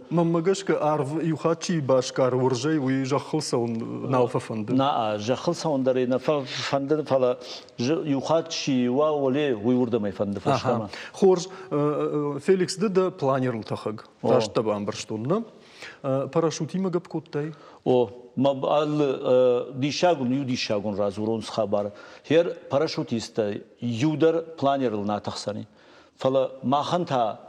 Маммагашка арв юхачи башкар уржай уи жахылса он налфа фанды. На жахылса он дарей на фанды фала юхачи ва оле уи урдамай фанды фаштама. Хорж Феликс да планерл тахаг. Рашта бамбарштунна. Парашютима гапкуттай. О, мабал дишагун ю дишагун разурон схабар. Хер парашютиста юдар планерл на тахсани. Фала маханта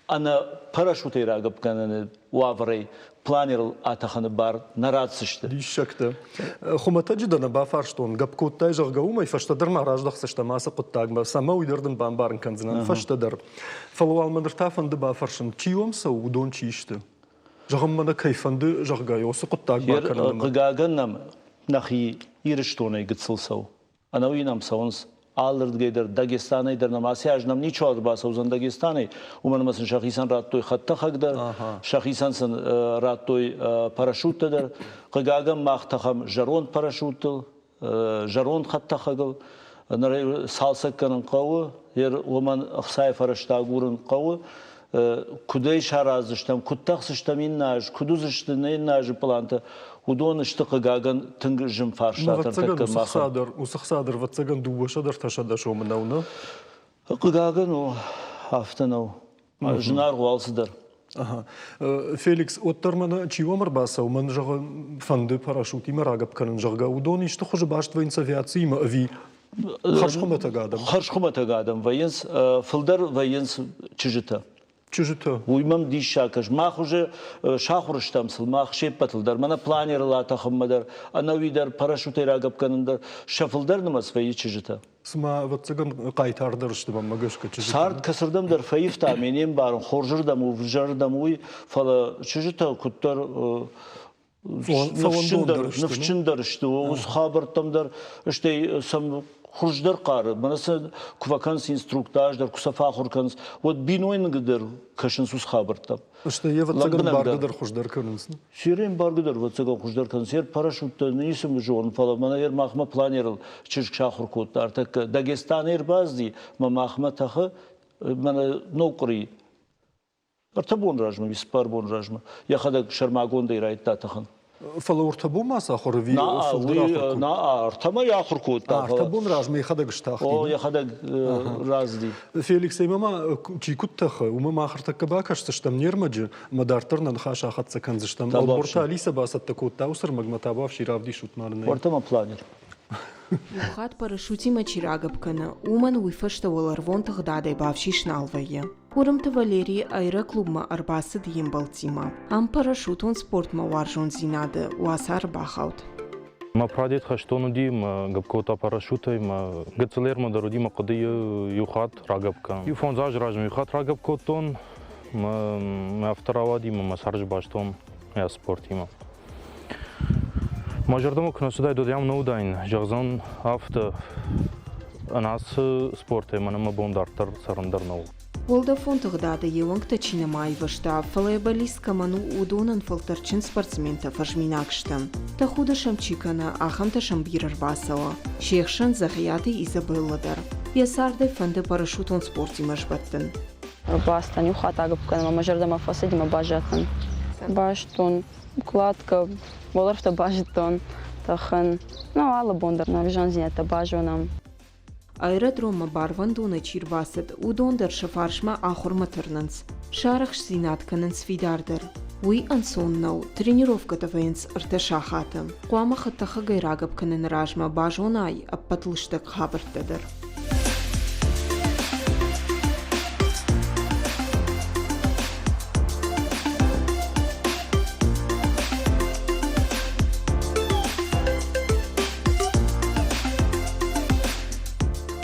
أنا parashut iragab kanı wavrey planir ataxanı bar naratsıştı. Dişekte. Xumata cidden bafarşton gab kottay jargauma ifashtader maraj daxsışta masa qottag ba sama uydırdım bambarın kanzınan fashtader. Falwal madratafan da bafarşın çiyom sa udon çiyişti. Jagmana kayfandı jargay osu qottag ba kanı. Qıgaganam naxi irishtonay gitsilsav. Ana uynam savons alırdı geder Dagestan'ı der namasi ajnam ni çoğu basa uzan Dagestan'ı umanmasın şahisan rattoy hatta hagdar şahisansın rattoy paraşütte der qıgagam maqtaxam jaron paraşütte jaron hatta hagıl salsakkanın qavu yer uman xsay farashtagurun qavu kudey şarazıştam kuttaxsıştam innaj kuduzıştı innaj planta Udon işte qıgagan tıngıjım farşlatır takım mahsadır usaqsadır vatsagan duvaşadır taşada şomunavna. Qıgagan o haftanov jnar qalsıdır. Aha. Felix ottarmana çivomar basav man jaga fandı paraşuti maragab kanın jaga udon işte xoş başt vayın aviatsiyi ma avi xarşxumata gadam. Xarşxumata gadam vayins fıldar vayins çıjıta. Çıjıta. Uymam diş şakaş. Mah уже şahuruştamsıl mah şepatıldır. Mana planirla taxımmadar. Anavidar paraşut iragab kanındar. Şafıldar namas vayı çıjıta. Sma vatsagan qaytardır işte mamma göşke çıjıta. Sart kasırdım der fayif tahminim barın. Xorjurdam uvjardam uy fala çıjıta kuttar nıfçındar işte. Uz xabartamdar işte sam Хуждар қары, манасы куваканс инструктаждар, кусафа хурканс, вот бинойнгдер кашынсус хабыртап. Işte yevatsagan bargıdır хуждар kanınsın. Сирен баргыдар ватсаган хуждар канс, ер парашютта нисим жон фала, мана ер махма планерал чижк шахур котта, артак Дагестан ер базди, ма махма тахы, мана нокри. Арта бон ражма, виспар бон ражма. Яхадак шармагонда ирайт тахын. Fala orta bu masa xorvi na artama ya xurkut ta arta bun razmi xadag shtaq o ya xadag razdi Felix mama çikut tax uma maxır takaba kaştıştam nermacı madartırnan xaşa xatsa kanzıştam alborta alisa basat takut tausır magmataba şiravdi şutmarne ortama planir Ухат парашутима чирагапкана, уман уйфашта воларвон тагдадай бавши шналвая. Урымта Валерий айра клубма арбасы дием балтима. Ам парашютон спортма варжон зинады, уасар бахаут. ما پرادیت خشتونو دیم گب کوتا پاراشوتای ما گتسلر ما درودی ما قدی یوخات راگب کن یوفونزاج راج میخات راگب کوتون ما افتراوادی ما سرج باشتون یا سپورتی ما ماجردم کنسودای دودیام نوداین جغزان افت اناس سپورت من ما بوندارتر سرندر نو Волдафон тагдада елангта чинамайвашта, фалайбалистка ману удонан фалтарчин спортсмента фажминакшта. Та худашам чикана, ахамта шамбирар басала. Шехшан захияты Изабелладар. Ясардай фанды парашютон спорти машбаттын. Бастан юхат агапкана, мажардама фасадима бажатан. Баштон, укладка, воларфта бажатон, тахан. Ну, ала бондар, навижан зинята бажонам. Аэродрома барвандуна чирбасад удондар шафаршма ахурматырнанс. Шарахш зинаткананс видардар. Уи ансоннау тренировката ваенс арташахата. Қуама хаттаха гайрагапканан ражма бажонай аппатлыштак хабыртадар.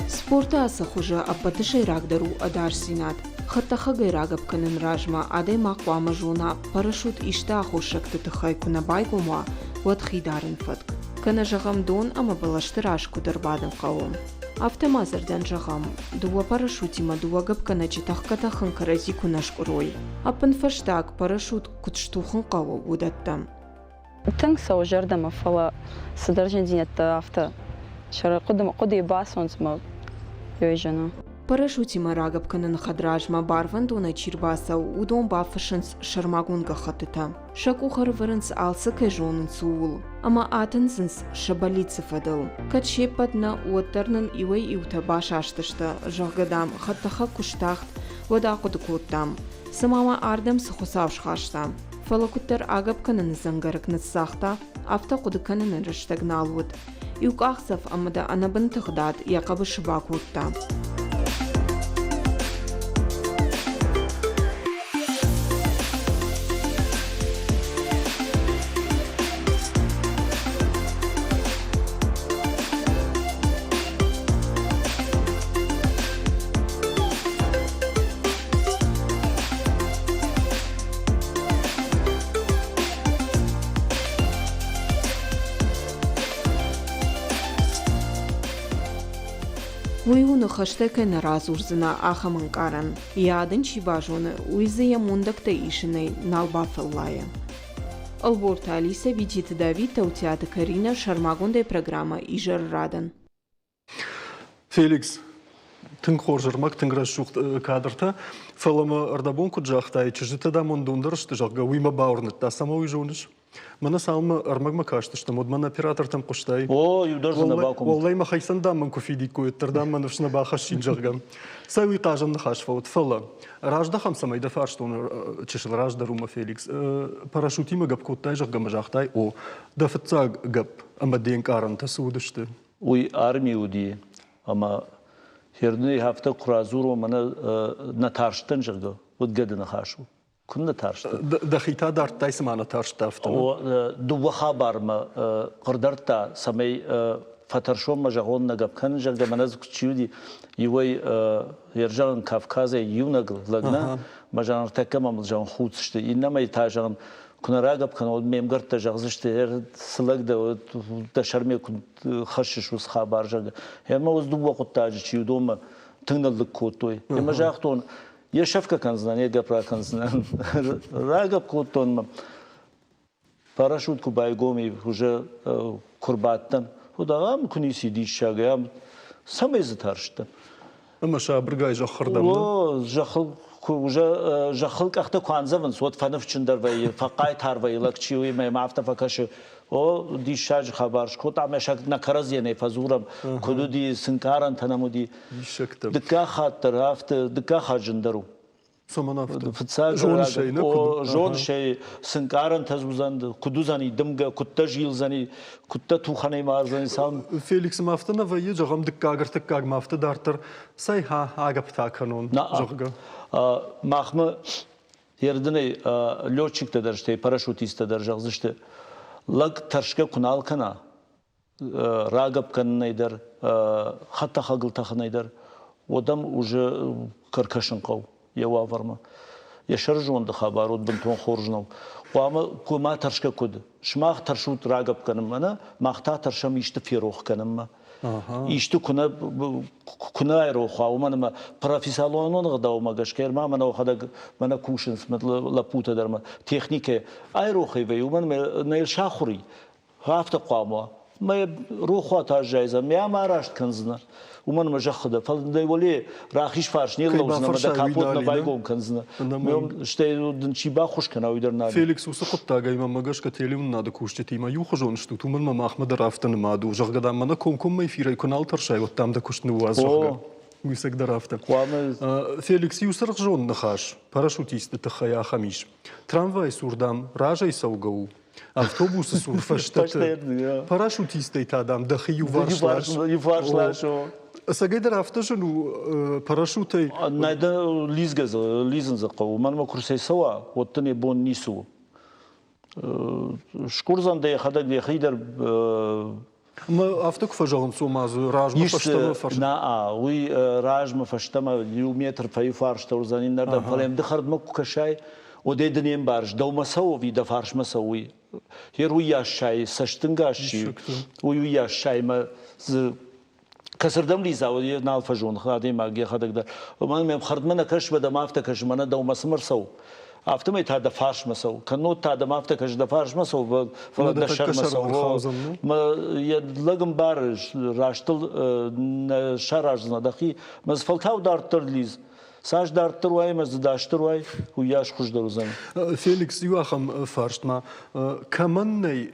Спорта аса хужа аппатыша ирагдару адар синат. Хаттаха гайрагапканан ражма адай мақвама жона парашют ишта ахушакты тыхай кунабай гума вот хидарин фатк. Кана жагам дон ама балаштыраш кударбадан қауым. Автомазардан жагам дуа парашютима дуа гапкана читахкатахын карази кунашкурой. Аппын фаштаг парашют кутштухын қауы удаттам. Тынг сау жардама фала сыдаржен зинетта авто. Шара қуды басонсма Ёйжана. Парашутима рагапканан хадражма барвандуна чирбасау удон бафашынс шармагунга хатыта. Шакухар вырынс алсы кайжонын суул. Ама атынсынс шабалицы фадыл. Катшепадна уаттарнын ивай иута баш аштышты. Жагадам хаттаха куштахт вадақуды коттам. Самама ардам сухусавш хаштам. Фалакуттар агапканан зангаракнат сахта, авта кудыканан раштагналвуд. Юк ахсав амада анабын тыгдад яқабы шыбак утта. Уйгуны хаштеке наразурзына ахамынкаран. Ядын чибажоны уйзыя мундакта ишины налбафыллая. Алборта Алиса, Видит Давид, Таутиата Карина, Шармагунде программа Ижар Радан. Феликс, тынг хоржырмак, тынг расшух кадрта, фалама ардабонку джахтай, чижита да мондундырышты жағға уйма баурнет, та сама уйжоныш. Мана салма армагма кашты, что модман оператор там куштай. О, юдорза на бакум. Валлай ма хайсан даман куфиди куеттер, даман вшна баха шинджаргам. Сай кажан нахашфа, вот фала. Ражда хам самай дафар, что он чешел ражда рума Феликс. Парашютима габ куттай жахгам жахтай, о, дафацаг габ, ама ден каран тасудышты. Уй армии уди, ама херны хафта куразуру мана натарштан жахга, вот гады нахашу. كنا تارشت. دخيتا دارت تايس معنا تارشت أفتنا. دو خبر ما قدرت سمي فترشون مجهون نجاب كان جل منازل كتشودي يوي يرجعن كافكازي يونغ لجنا مجان ارتكم مجان خوتشت إنما يتاجن كنا راجب كنا ميم قرت جغزشت سلق ده تشرمي كنت خشش وس خبر جل هم وز دو وقت تاج تشيودوم تنقل الكوتوي هم جاختون يشفك كان زنا يجبر كان زنا راجب كوتون парашют кубайгоми уже курбаттан худагам куниси дишагам самый затаршта маша бригай жахырдам о жахыл уже жахыл кахта кванзаван сот фанов чиндар факай тарвай лакчиуи май мафта факаш о дишаж хабарш кота мешак на каразине фазурам кудуди синкаран танамуди дика хатар афта дика хаджиндару жон шей синкаран тазузанд кудузани дымга кутта жилзани кутта тухане марзани сам Феликс мафтана вайе жагам диккагар тиккаг мафта дартар сай ха агапта канон жагга махмы ердине летчик тедер штей парашютист тедер жагзышты лаг таршка кунал кана рагап каннайдер хатта хагыл тахнайдер одам уже каркашын кау يوا فرما يشرجون دخابارود بنتون خورجنو وما كوما ترشك كود شماخ ترشوت راقب كنم انا ماختا ترشم يشت فيروخ كنم يشت كنا يروخ ومن بروفيسيونال غداو ما غشكير ما من وخدا من كوشنس مثل لابوتا درما تكنيك ايروخي وي ومن نيل شاخوري هافت قاموا ما روخوا تاجايزا ما ماراشت كنزنا ومن مجخده فلدي ولي راخيش فارش نيل لوزنا ما كابوت نبايغون كنزنا ميوم شتي دنشي باخوش كنا ويدرنا فيليكس وسقطتا غايما ماغاش كتيليون نادا كوشتي ما يوخجون شتو تومن ما احمد رافتن مادو جغدا منا كوم ما يفيري كونال ترشاي وتام دا كوشتنو وازغا ويسك درافتن فيليكس يوسرق جون نخاش باراشوتيست تخيا خميش ترامواي سوردام راجاي سوغو автобус сурфаштат парашютистэй тадам дахи юваршлашо сагайдар автошну парашютай найда лизен зақау манма курсей сава оттане бон нису шкурзанде хадаг де хидер ما أفتك فجأة سوماز راجم فشتما فرش نا وي راجم فشتما يوميتر في فارش تورزانين نرد فلهم دخرد مكو كشاي وديدنيم بارش دو مساو في دفارش مساوي هير ويا شاي سشتنغاشي ويا شاي ما كسردم لي زاوية نال فجون خادي ما جي خدك ده ومن مم خرد منا كش بدا ما أفتكش منا دو مسمر سو أفتميت هذا فارش مسو كنوت هذا ما أفتكش ده فارش مسو فلا شر مسو ما يلقم بارش راشتل شراجنا دقي مزفلتاو دارتر ليز ساش دارتر واي مزداشتر واي وياش خوش دروزن فيليكس يواخم فارشت ما كمان ني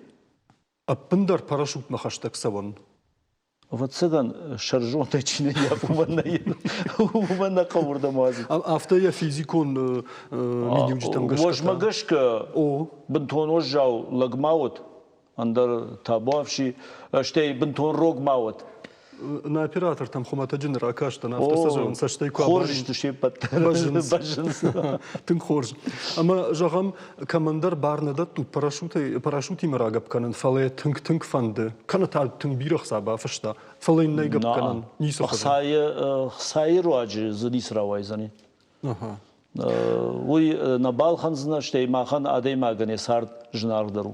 أبندر باراشوت ما خشتك سوون Вот цыган шаржон течine yapımanayın. Umana kavurda mazı. Haftaya fizikon minimci tam gaşka. Vojma gaşka. O. Binton ojjav lagmaut. Andar tabavşi. Şey binton rogmaut. На оператор там хумата джинера акашта на автосажон саштай куабарин. Хорж туши пат. Бажинс. Тын хорж. Ама жагам командар барнада тут парашюти мирагап канан фале тынк фанды. Канатал тынк бирах саба фашта. Фале найгап канан нисо. Хсай руаджи зынис равайзани. Уй на балханзна штей махан адей магане сард. جنار درو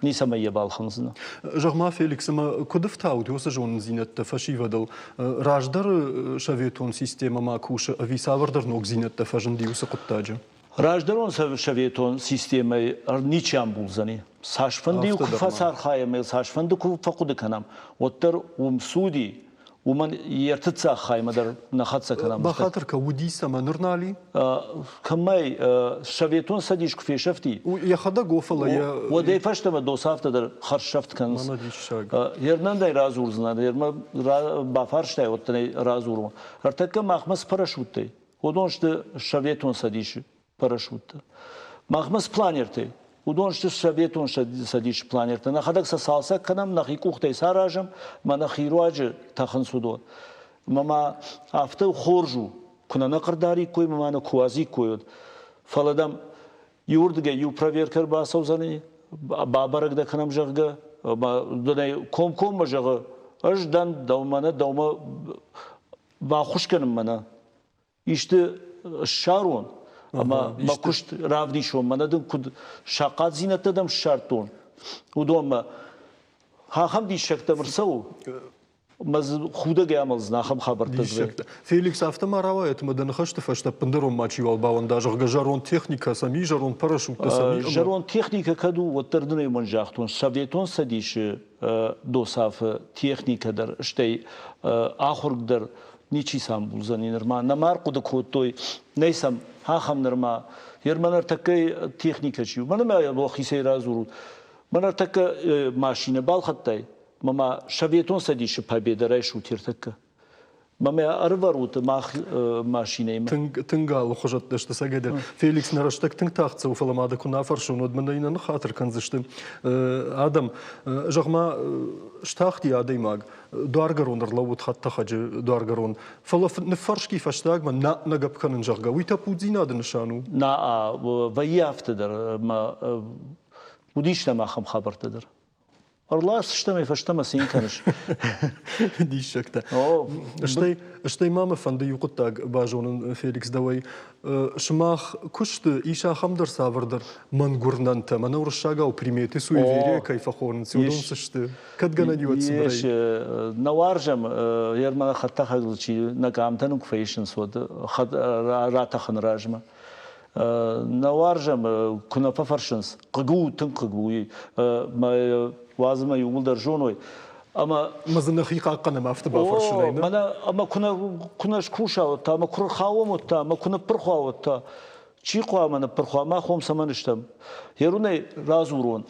نيسا ما يبال خمسنا جغما فيليكس ما كدفتاو توس جون زينت فشي ودل راجدر شافيتون سيستم ما كوش في سافردر نوك زينت فجن ديوس قطاجه راجدرون شافيتون سيستم نيچام بولزني ساشفندي وفسار خايم ساشفندكو فقد كنام وتر ومسودي ومن يرتدسا خايمة در نخدسا كلام بخاطر كودي سما نرنالي كماي شافيتون سديش كفي شفتي يخدا غوفلا يا ودي فشتما دو سافتا در خرش شفت كنس يرنان داي رازورزنا يرما بافارشتاي وتني رازورما ارتكا مخمس парашюттэй ودونشت شافيتون سديش парашют مخمس планертэй ودونشت شافيتون سديش планертэй نخدك سالسا كنام نخي كوختي ساراجم ما نخيرواج تخن سودو ماما افتو خورجو كنا نقرداري كوي ماما نكوازي كويد فلادم يوردگه يو проверкер باسوزني بابرك ده كنام جغه دني كوم مجغه اجدان دومانه دوما با خوش کنم منا işte شارون ama bakuşt ravdi şu manadın kud şakat zinetedem şartun udoma ha ham dişekte mırsav maz xuda gayamaz na ham xabar tazve Феликс автомаравает маден хашты фашта пандером мачи албаван даже жарон техника сами жарон парашют сами жарон техника каду وتردني من جاختون سوفيتون سديش دوساف техника در штей آخر در نيچي سام بولزاني نرما نمار قد كوتوي نيسم ها خم نرما يرمنر تكي تكنيكا شيو من ما بوخي سيرا زورو منر تك ماشينه بالخطاي ماما شافيتون سديش победа شو تيرتك ماما ارفروت ماشينه تنقال خجت دشت سجد فيليكس نرشتك تنتاخت سوف لما دا كنا فرشون ودمنينا نخاطر كنزشت ادم جغما شتاختي ادي ماغ دارغرون رلوت خط خج دارغرون فلف نفرش كيف اشتاق من نقب كان نجغا ويتا بودينا دنشانو نا ويافت در ما وديش ما خم خبر تدر والله اشتمي فاشتمى سين كانش دي شكتا اشتي ماما فندي يقطع باجون فيليكس دوي شماخ كشت ايشا خمدر سافردر من غورنانتا من ورشاغا وبريميتي سويفيريا كيف خورن سودون سشت كدغنا ديوت سمري نوارجم يرما خطا خلشي نقامتن كفيشن سود خد راتخن راجما نوارجم كنا ففرشنس قغو تنقغوي ما وازما يقول درجونوي اما مزن خيقا قنا ما افتبا فرشلينا اما كنا شكوشا تا ما كر خاوم تا ما كنا برخوا تا چي قوا من برخوا ما خوم سمنشتم يروني رازورون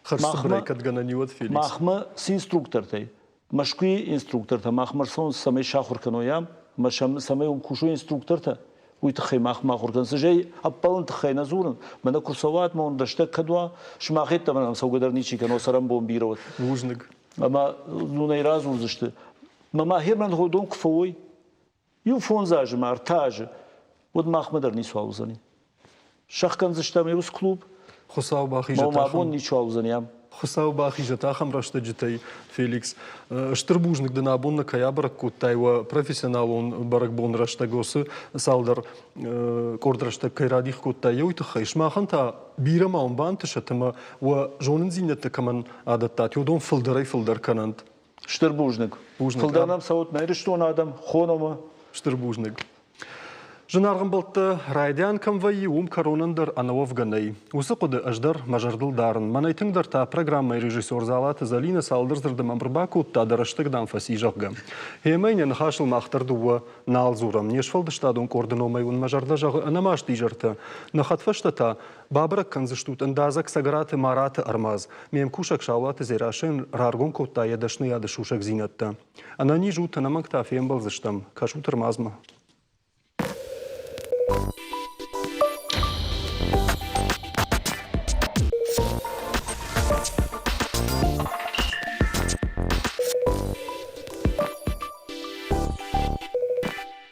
خرسبري كدغنا نيوت فيليكس ماخما سينستруктор تاي مشكوي انستруктор تا ماخمرسون سمي شاخر كنويام مشم سمي كوشو انستруктор تا ويتخي ماخما خوركن سجي ابون تخي نزورن من كورسوات مون دشتك كدوا شماخيت تمام سوغدرني شي كانو سرم بومبيروت وجنق اما زوني رازور زشت ماما هيرمن هودون كفوي يوفون زاج مارتاج ود ماخمدرني سوالزني شخ كان زشتم يوس كلوب خصاو باخي جتا مون ني سوالزنيام خصاو باخي جتا خم رشت جتي فيليكس شتربوجنك دنا بون كيابرك كوتايوا بروفيسионалун баракбон раштагосы салдар кордрашта кайрадих куттайой тхайш маханта бирама он бантышатыма ва жонын зинетте каман адаттат юдон филдер канант штырбужник филданам саут найрыштон адам хонома штырбужник Жынарғын болтты райдян камвайи коронандыр анавов ганай. Усы құды аждар мажардыл дарын. Манайтыңдар та программа режиссер залаты Залина салдырдырды мамбырбаку тадарыштыгдан фаси жағға. Хемейнен хашыл мақтырды уы налзурам. Нешфалды штадун координомайын мажарда жағы анамаш дижарты. Нахатфашта та бабырак канзыштут андазак сагараты мараты армаз. Мем кушак шаулаты зерашын раргон котта ядашны ядышушак зинатта. Анани жут анамакта фем балзыштам. Кашут армазма.